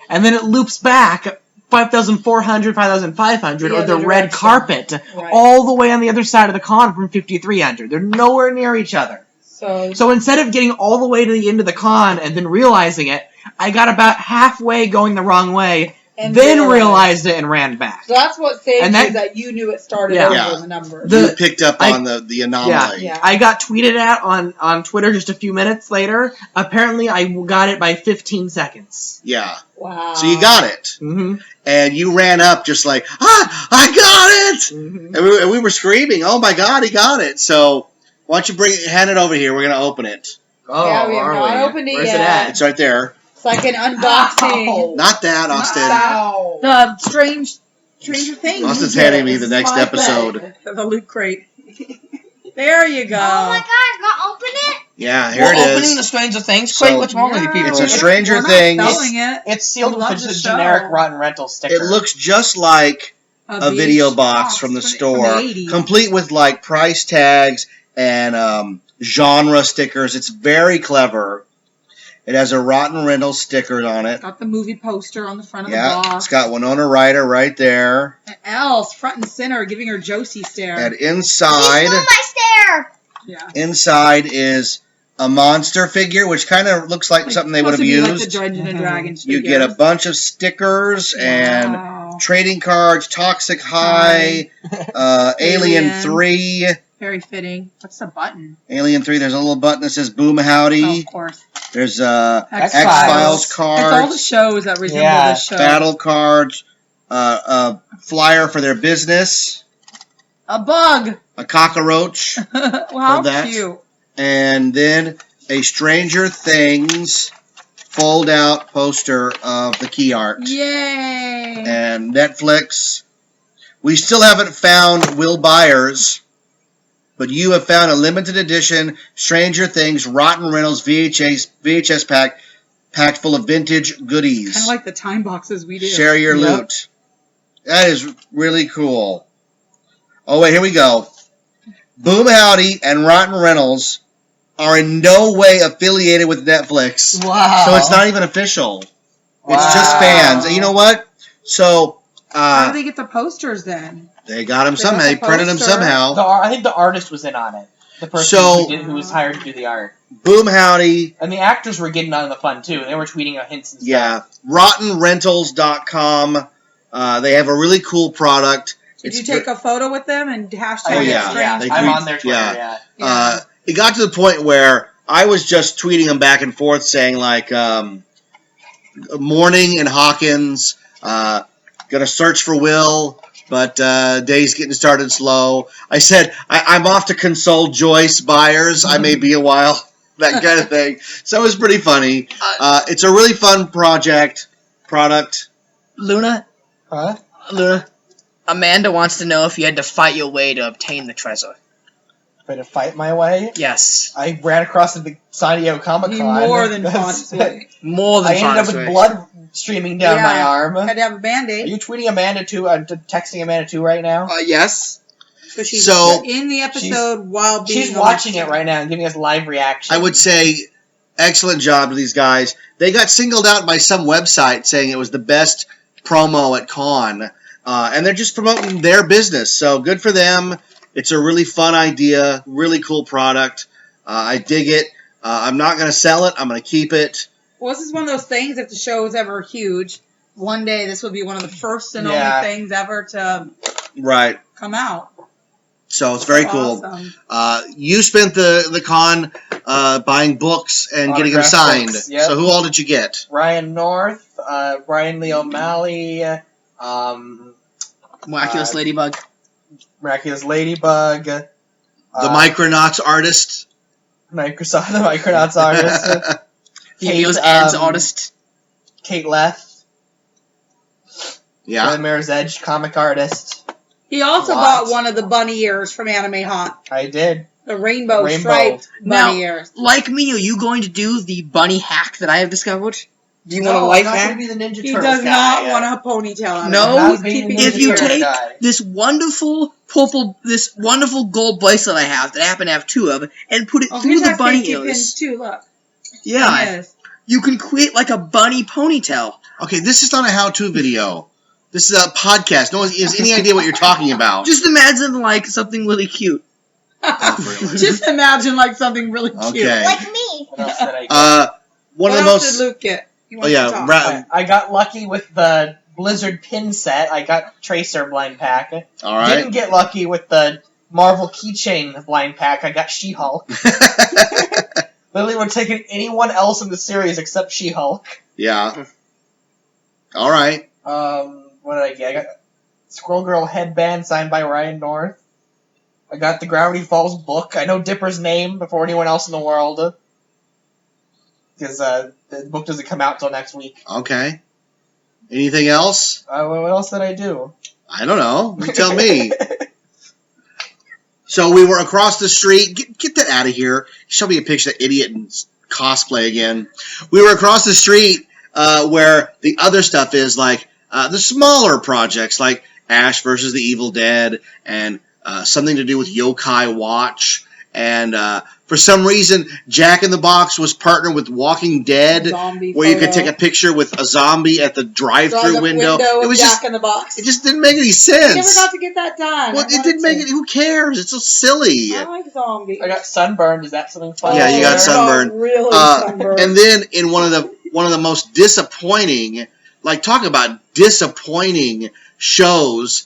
And then it loops back 5,400, 5,500, The or the other red direction. carpet, Right. all the way on the other side of the con from 5,300. They're nowhere near each other. So instead of getting all the way to the end of the con and then realizing it, I got about halfway going the wrong way, And then realized it and ran back. So that's what saved And you, that- that you knew it started Yeah. over Yeah. the number. The- You picked up I- on the anomaly. Yeah. I got tweeted at on Twitter just a few minutes later. Apparently, I got it by 15 seconds. Yeah. Wow. So you got it. Mm-hmm. And you ran up just like, I got it! Mm-hmm. And we were screaming, oh my god, he got it. So, why don't you hand it over here? We're going to open it. Oh, Yeah, we have are not we? opened it Where's yet. it at? It's right there. It's like an unboxing. Not that, Austin. Wow. The Stranger Things. Austin's handing me the next My episode. bag. The loot crate. There you go. Oh my god, I got open it? Yeah, here We're it opening is. the Stranger Things So- crate. What's wrong with you people? It's a Stranger We're not Things. selling it. It's sealed I with love just the a show. generic Rotten Rental sticker. It looks just like a video box from the store, 80s. complete with like price tags and genre stickers. It's very clever. It has a Rotten Reynolds sticker on it. Got the movie poster on the front of the Yeah, box. it's got Winona Ryder right there. And Elf front and center, giving her Josie stare. And He inside, stole my stare! Yeah. inside is a monster figure, which kind of looks like something they would have Supposed to be used. Like the Dungeons and Dragons You get a figures. bunch of stickers and Wow. trading cards, Toxic High, Alien Alien. 3. Very fitting. What's the button? Alien 3, there's a little button that says Boom Howdy. Oh, of course. There's X-Files. X-Files It's all the cards, shows that resemble Yeah. this show. battle cards, a flyer for their business, A bug. a cockroach, Well, how that. cute. and then a Stranger Things fold-out poster of the key art. Yay. And Netflix. We still haven't found Will Byers, but you have found a limited edition Stranger Things Rotten Reynolds VHS packed full of vintage goodies. Kind of like the time boxes we do. Share your Yep. loot. That is really cool. Oh, wait, here we go. Boom Howdy and Rotten Reynolds are in no way affiliated with Netflix. Wow. So it's not even official. It's just Wow. fans. And you know what? So, How do they get the posters then? they got them They somehow. got They the printed them poster. somehow. I think the artist was in on it. The person So- who was hired to do the art. Boom Howdy. And the actors were getting on the fun, too. They were tweeting out hints and stuff. Yeah. RottenRentals.com. They have a really cool product. Did you take a photo with them and hashtag Oh, it yeah. Strange They I'm tweet- on their Twitter, yeah. yeah. It got to the point where I was just tweeting them back and forth saying, like, Morning in Hawkins, gonna search for Will, but day's getting started slow. I said, I'm off to console Joyce Byers. I may be a while. That kind of thing. So it was pretty funny. It's a really fun product. Luna, Huh? Luna, Amanda wants to know if you had to fight your way to obtain the treasure. Try to fight my way. Yes. I ran across the San Diego Comic He Con. more than fought his way. More than I ended up Fox's with way. blood streaming down Yeah. my arm. Had to have a Are band-aid. you tweeting Amanda too? Texting Amanda too right now? Yes. So she's So- in the episode while being She's on watching the- it right now and giving us live reaction. I would say excellent job to these guys. They got singled out by some website saying it was the best promo at con. And they're just promoting their business. So good for them. It's a really fun idea, really cool product. I dig it. I'm not going to sell it. I'm going to keep it. Well, this is one of those things, if the show is ever huge, one day this will be one of the first and Yeah. only things ever to Right. come out. So it's very cool. Awesome. You spent the con buying books and getting them Autographed signed. books, yep. So who all did you get? Ryan North, Brian Lee O'Malley, Miraculous Ladybug. Miraculous Ladybug, The Micronauts artist. Microsoft, the Micronauts artist, Heroes Kate, Ends artist. Kate Leth, Yeah. the Mirror's Edge comic artist. He also What? bought one of the bunny ears from Anime Hot. I did. The rainbow Rainbow. striped Now, bunny ears. like me, are you going to do the bunny hack that I have discovered? Do you want a No, life I'm not hack? gonna be the Ninja He Turtles does guy. not want a ponytail. on No, him. Not He's being keeping the If it you Ninja secret. take Turtle guy. this wonderful gold bracelet I have that I happen to have 2 of, and put it Oh, through here's the our bunny safety pins ears, too. Look. yeah, Yes. you can create like a bunny ponytail. Okay, this is not a how-to video. This is a podcast. No one has any idea what you're talking about. Just imagine like something really cute. Just imagine like something really cute. Okay. Like me. What else did I get? One What of the else most. did Luke get? You Oh want to yeah, talk? I got lucky with the Blizzard pin set. I got Tracer blind pack. All right. Didn't get lucky with the Marvel keychain blind pack. I got She-Hulk. Literally, we're taking anyone else in the series except She-Hulk. Yeah. All right. What did I get? I got Squirrel Girl headband signed by Ryan North. I got the Gravity Falls book. I know Dipper's name before anyone else in the world. Because the book doesn't come out till next week. Okay. Anything else? What else did I do? I don't know. You tell me. So we were across the street. Get that out of here. Show me a picture of that idiot in cosplay again. We were across the street where the other stuff is, like the smaller projects, like Ash versus the Evil Dead, and something to do with Yokai Watch. And for some reason, Jack in the Box was partnered with Walking Dead, Zombie where you could photo. take a picture with a zombie at the drive-through Drive-up window. It was Jack just, in the Box. it just didn't make any I sense. never got to get that done. Well, I it didn't wanted make it. to. Who cares? It's so silly. I like zombies. I got sunburned. Is that something fun? Yeah, you got I sunburned. Really sunburned. And then in one of the most disappointing, like talk about disappointing shows,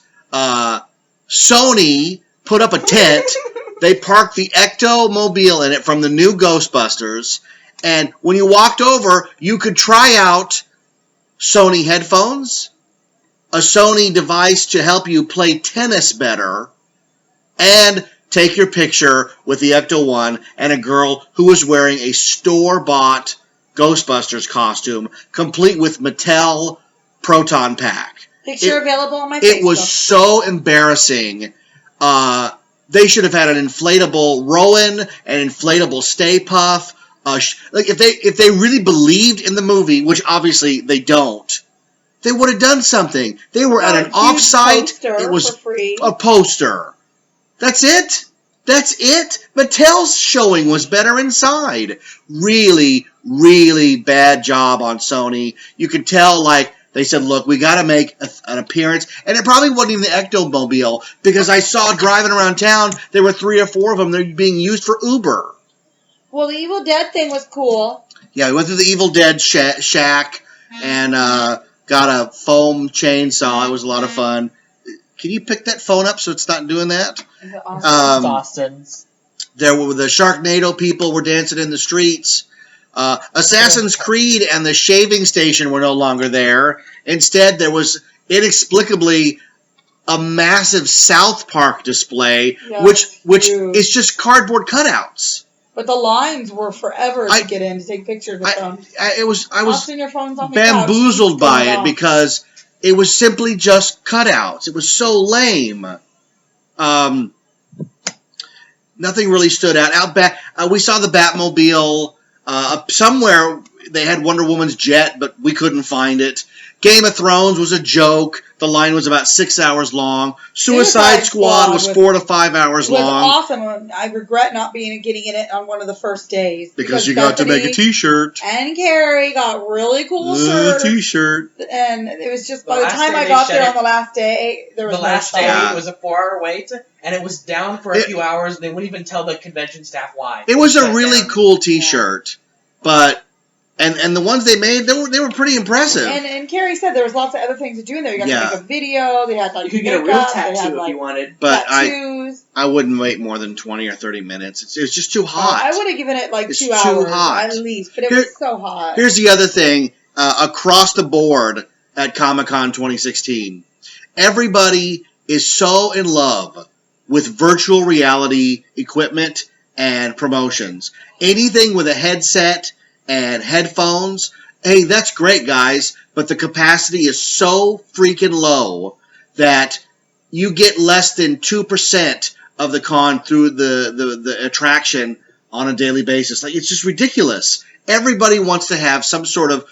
Sony put up a tent. They parked the Ecto-mobile in it from the new Ghostbusters, and when you walked over, you could try out Sony headphones, a Sony device to help you play tennis better, and take your picture with the Ecto-1 and a girl who was wearing a store-bought Ghostbusters costume, complete with Mattel Proton Pack. Picture it- available on my It was Facebook. so embarrassing. They should have had an inflatable Rowan, an inflatable Stay Puff. Like if they really believed in the movie, which obviously they don't, they would have done something. They were at A an huge offsite. poster It was for free. a poster. That's it. That's it. Mattel's showing was better inside. Really, really bad job on Sony. You could tell, like, they said, look, we got to make an appearance. And it probably wasn't even the Ecto-mobile, because I saw driving around town, there were 3 or 4 of them. They're being used for Uber. Well, the Evil Dead thing was cool. Yeah, we went to the Evil Dead shack and got a foam chainsaw. It was a lot of fun. Can you pick that phone up so it's not doing that? Is it awesome? It's Austin's. There were the Sharknado people were dancing in the streets. Assassin's Creed and the shaving station were no longer there. Instead, there was inexplicably a massive South Park display, Yeah, which huge. is just cardboard cutouts. But the lines were forever I- to get in to take pictures with them. I was Austin, your phone's on the couch. bamboozled by Turn it off. because it was simply just cutouts. It was so lame. Nothing really stood out. Out back, we saw the Batmobile. Somewhere they had Wonder Woman's jet, but we couldn't find it. Game of Thrones was a joke. The line was about 6 hours long. Suicide Squad was 4 to 5 hours It was long. awesome. I regret not getting in it on one of the first days. Because you got to make a Bethany T-shirt. And Carrie got really cool A shirts. T-shirt. And it was just, The by the last time day I they got shut there it- on the last day, there was The no last day shop. was a 4-hour wait, and it was down for a It- few hours, and they wouldn't even tell the convention staff why. It was They a shut really down. cool T-shirt, but and the ones they made they were pretty impressive. And Carrie said there was lots of other things to do in there. You got Yeah. to make a video. They had like You could get a real makeup, they tattoo had, if like, you wanted. But tattoos. I wouldn't wait more than 20 or 30 minutes. It was just too hot. I would have given it like It's 2 too hours hot. at least, but it Here- was so hot. Here's the other thing, across the board at Comic-Con 2016. Everybody is so in love with virtual reality equipment and promotions. Anything with a headset and headphones, hey, that's great, guys, but the capacity is so freaking low that you get less than 2% of the con through the attraction on a daily basis. Like, it's just ridiculous. Everybody wants to have some sort of.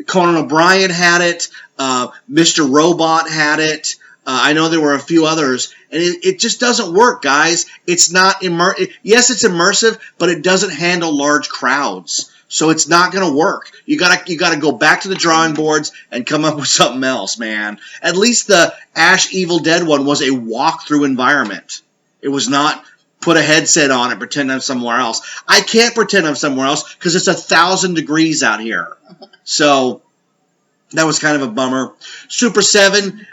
Conan O'Brien had it. Mr. Robot had it. I know there were a few others, and it just doesn't work, guys. It's not Yes, it's immersive, but it doesn't handle large crowds, so it's not going to work. You gotta go back to the drawing boards and come up with something else, man. At least the Ash Evil Dead one was a walk-through environment. It was not put a headset on and pretend I'm somewhere else. I can't pretend I'm somewhere else because it's 1,000 degrees out here. So that was kind of a bummer. Super 7,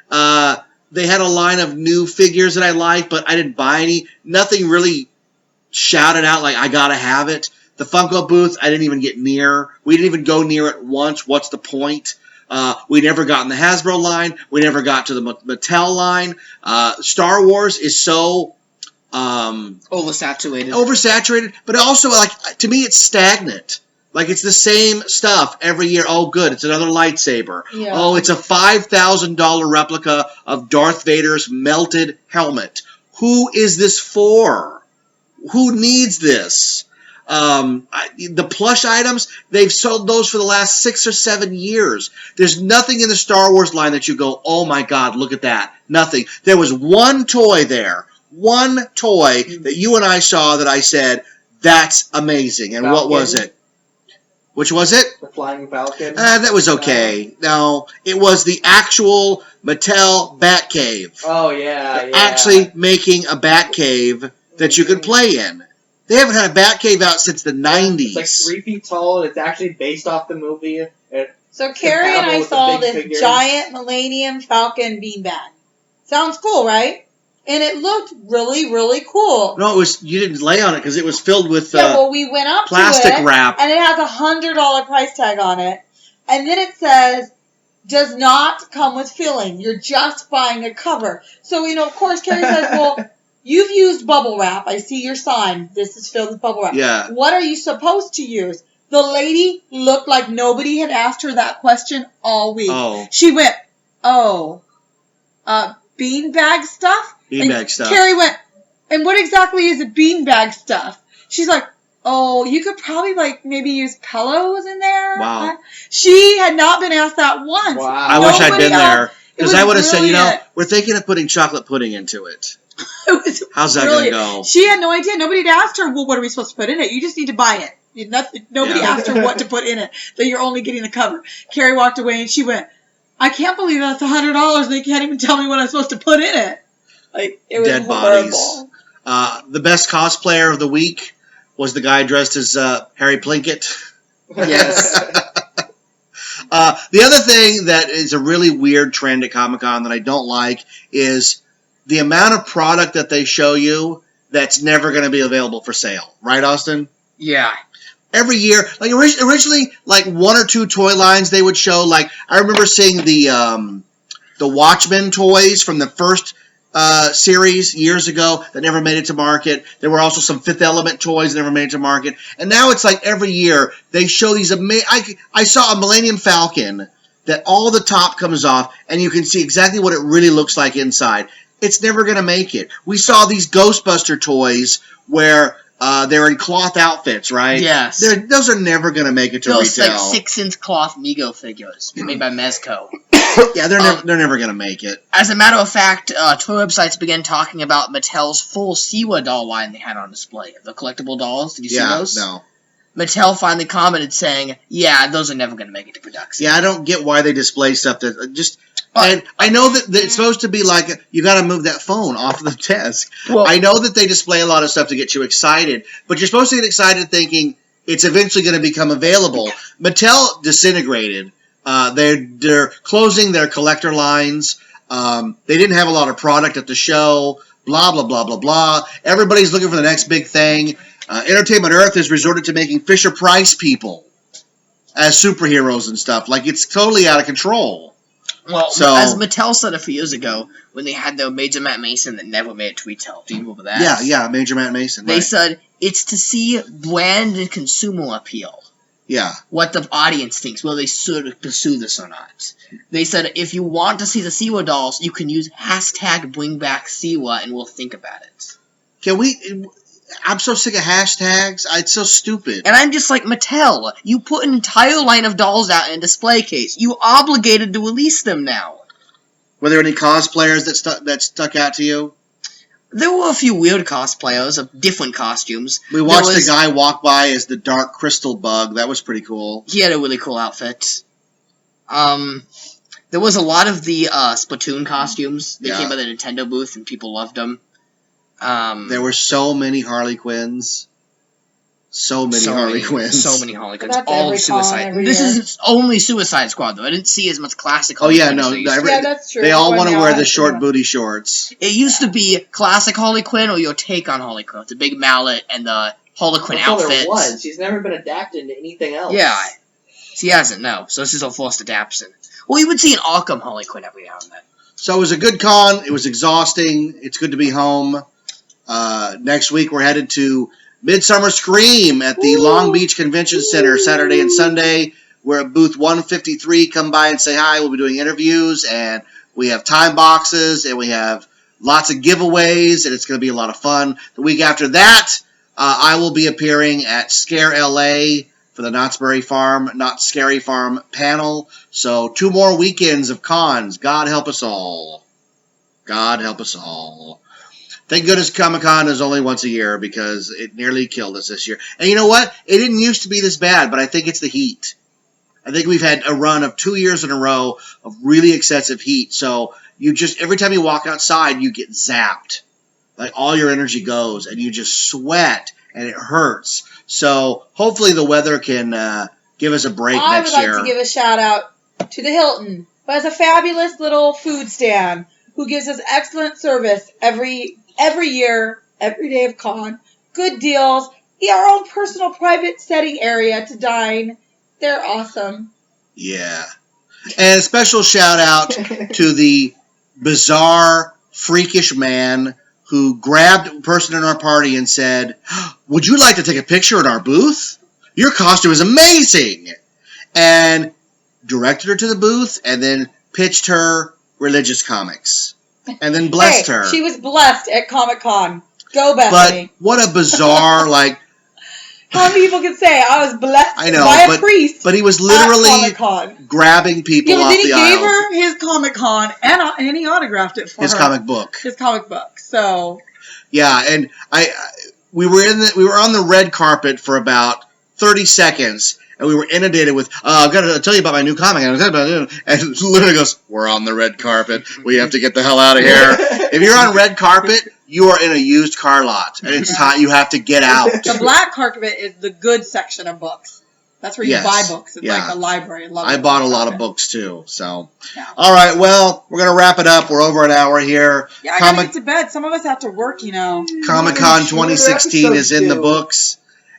they had a line of new figures that I liked, but I didn't buy any. Nothing really shouted out like, I gotta have it. The Funko booth, I didn't even get near. We didn't even go near it once. What's the point? We never got in the Hasbro line. We never got to the Mattel line. Star Wars is so oversaturated, but also, like, to me, it's stagnant. Like, it's the same stuff every year. Oh, good, it's another lightsaber. Yeah. Oh, it's a $5,000 replica of Darth Vader's melted helmet. Who is this for? Who needs this? The plush items, they've sold those for the last 6 or 7 years. There's nothing in the Star Wars line that you go, oh my God, look at that. Nothing. There was one toy there. One toy that you and I saw that I said, that's amazing. And what was it? Which was it? The Flying Falcon. That was okay. No, it was the actual Mattel Batcave. Oh, yeah. Actually making a Batcave that you could play in. They haven't had a Batcave out since the 90s. It's like 3 feet tall, and it's actually based off the movie. So Carrie and I with the saw big this figures. giant Millennium Falcon beanbag. Sounds cool, right? And it looked really, really cool. No, it was. You didn't lay on it because it was filled with Yeah, well, we went up plastic to it, wrap. and it has a $100 price tag on it. And then it says, does not come with filling. You're just buying a cover. So, of course, Carrie says, well, you've used bubble wrap. I see your sign. This is filled with bubble wrap. Yeah. What are you supposed to use? The lady looked like nobody had asked her that question all week. Oh. She went, beanbag stuff? Beanbag And stuff. Carrie went, and what exactly is a beanbag stuff? She's like, oh, you could probably, maybe use pillows in there. Wow. She had not been asked that once. Wow. I wish I'd been there. Because I would have said, brilliant. we're thinking of putting chocolate pudding into it. It was How's that going to brilliant. go? She had no idea. Nobody had asked her, well, what are we supposed to put in it? You just need to buy it. Nobody Yeah. asked her what to put in it, that you're only getting the cover. Carrie walked away and she went, I can't believe that's $100 and they can't even tell me what I'm supposed to put in it. It was Dead horrible. bodies. The best cosplayer of the week was the guy dressed as Harry Plinkett. Yes. The other thing that is a really weird trend at Comic-Con that I don't like is the amount of product that they show you that's never going to be available for sale. Right, Austin? Yeah. Every year, like originally, like 1 or 2 toy lines they would show. Like I remember seeing the Watchmen toys from the first series years ago that never made it to market. There were also some Fifth Element toys that never made it to market. And now it's like every year they show these amazing. I saw a Millennium Falcon that all the top comes off and you can see exactly what it really looks like inside. It's never going to make it. We saw these Ghostbuster toys where they're in cloth outfits, right? Yes. Those are never going to make it to Those retail. 6-inch cloth Mego figures made by Mezco. Yeah, they're never going to make it. As a matter of fact, toy websites began talking about Mattel's full Siwa doll line they had on display. The collectible dolls. Did you see those? No. Mattel finally commented saying, yeah, those are never going to make it to production. Yeah, I don't get why they display stuff that just. And I know that it's supposed to be like you got to move that phone off the desk. Well, I know that they display a lot of stuff to get you excited, but you're supposed to get excited thinking it's eventually going to become available. Mattel disintegrated. They're closing their collector lines. They didn't have a lot of product at the show. Blah blah blah blah blah. Everybody's looking for the next big thing. Entertainment Earth has resorted to making Fisher Price people as superheroes and stuff. Like it's totally out of control. Well, So- as Mattel said a few years ago, when they had the Major Matt Mason that never made it to retail. Do you remember that? Yeah, Major Matt Mason. They right. said it's to see brand and consumer appeal. Yeah. what the audience thinks, whether they should pursue this or not. They said if you want to see the Siwa dolls, you can use #BringBackSiwa and we'll think about it. Can we? I'm so sick of hashtags. It's so stupid. And I'm just like, Mattel, you put an entire line of dolls out in a display case. You obligated to release them now. Were there any cosplayers that stuck out to you? There were a few weird cosplayers of different costumes. We watched the guy walk by as the Dark Crystal Bug. That was pretty cool. He had a really cool outfit. There was a lot of the Splatoon costumes. They came by the Nintendo booth and people loved them. There were so many Harley Quinns. So many Harley Quinns. So many Harley Quinns. That's All every Suicide. con every This year. is only Suicide Squad, though. I didn't see as much classic Oh Harley yeah, Quinn as no. I used to. Yeah, that's true. They all When want to they wear all the have short to- booty shorts. It used to be classic Harley Quinn or your take on Harley Quinn. The big mallet and the Harley Quinn That's all outfit. there was. She's never been adapted into anything else. Yeah. She hasn't, no. So this is a forced adaptation. Well, you would see an Arkham Harley Quinn every now and then. So it was a good con. It was exhausting. It's good to be home. Next week we're headed to Midsummer Scream at the Long Beach Convention Center Saturday and Sunday. We're at booth 153. Come by and say hi. We'll be doing interviews, and we have time boxes, and we have lots of giveaways, and it's going to be a lot of fun. The week after that, I will be appearing at Scare LA for the Knott's Berry Farm, Not Scary Farm panel. So 2 more weekends of cons. God help us all. God help us all. Thank goodness Comic-Con is only once a year because it nearly killed us this year. And you know what? It didn't used to be this bad, but I think it's the heat. I think we've had a run of 2 years in a row of really excessive heat. So you just, every time you walk outside, you get zapped. Like all your energy goes and you just sweat and it hurts. So hopefully the weather can give us a break I next would like year. to give a shout out to the Hilton, who has a fabulous little food stand, who gives us excellent service every year, every day of con. Good deals. Our own personal private setting area to dine. They're awesome. Yeah. And a special shout out to the bizarre, freakish man who grabbed a person in our party and said, "Would you like to take a picture at our booth? Your costume is amazing!" And directed her to the booth and then pitched her religious comics. And then blessed her. She was blessed at Comic-Con. Go, But Bethany. what a bizarre, How many people can say I was blessed I know, by a but- priest but he was at literally Comic-Con? grabbing people Yeah, off then he the gave aisle. her his Comic-Con and he autographed it for His her. comic book. His comic book. So Yeah, and we were on the red carpet for about 30 seconds, and we were inundated with, I've got to tell you about my new comic, and literally goes, "We're on the red carpet. We have to get the hell out of here." If you're on red carpet, you are in a used car lot, and it's time you have to get out. the black carpet is the good section of books. That's where you Yes, buy books. It's yeah. like a library. I bought a lot of books too, so. Yeah. All right, well, we're going to wrap it up. We're over an hour here. Yeah, I gotta get to bed. Some of us have to work, you know. Comic-Con 2016 is in the Episode 2. books.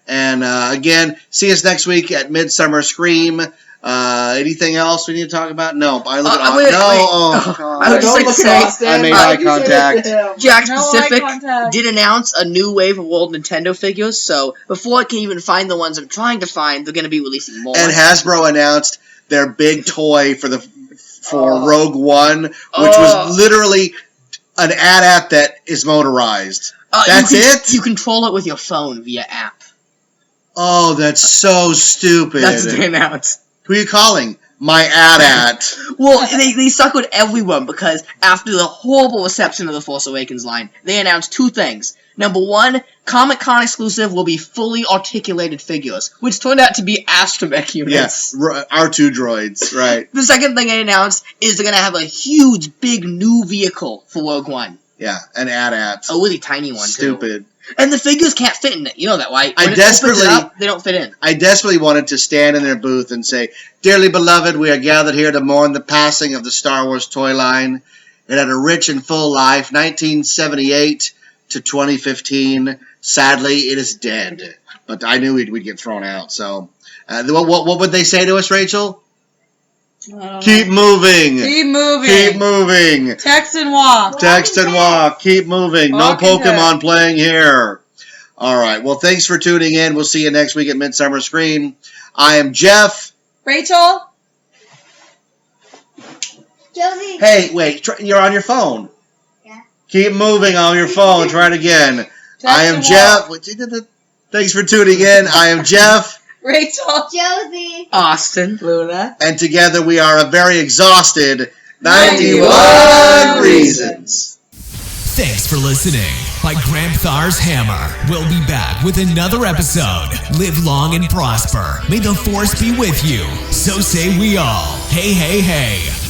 And again, see us next week at Midsummer Scream. Anything else we need to talk about? No. I look at wait, no. wait. Oh, God. I would just Don't like to look at say, Austin. I made Why eye did you say contact. that to him? Jack No eye Pacific contact. did announce a new wave of World Nintendo figures, so before I can even find the ones I'm trying to find, they're going to be releasing more. And Hasbro announced their big toy for Oh. Rogue One, which Oh. was literally an AT-AT that is motorized. That's it? You control it with your phone via app. Oh, that's so stupid. That's what they announced. Who are you calling? My AT-AT. Well, they stuck with everyone because after the horrible reception of the Force Awakens line, they announced 2 things. Number 1, Comic-Con exclusive will be fully articulated figures, which turned out to be astromech units. Yes, R2 droids, right. The second thing they announced is they're going to have a huge, big new vehicle for Rogue One. Yeah, an AT-AT. A really tiny one, too. Stupid. And the figures can't fit in it. You know that, right? I When it opens it desperately- up, they don't fit in. I desperately wanted to stand in their booth and say, "Dearly beloved, we are gathered here to mourn the passing of the Star Wars toy line. It had a rich and full life, 1978 to 2015. Sadly, it is dead." But I knew we'd get thrown out. So, what would they say to us, Rachel? Keep moving. Keep moving. Keep moving. Text and walk. Text and walk. Keep moving. No Walk and Pokemon playing here. All right. Well, thanks for tuning in. We'll see you next week at Midsummer Scream. I am Jeff. Rachel. Josie. Hey, wait, you're on your phone. Yeah. Keep moving on your phone. Try it again. I am Jeff. Jeff. Thanks for tuning in. I am Jeff. Rachel. Josie. Austin. Luna. And together we are a very exhausted 91 91 Reasons. Thanks for listening by Graham Thar's Hammer. We'll be back with another episode. Live long and prosper. May the force be with you. So say we all. Hey, hey, hey.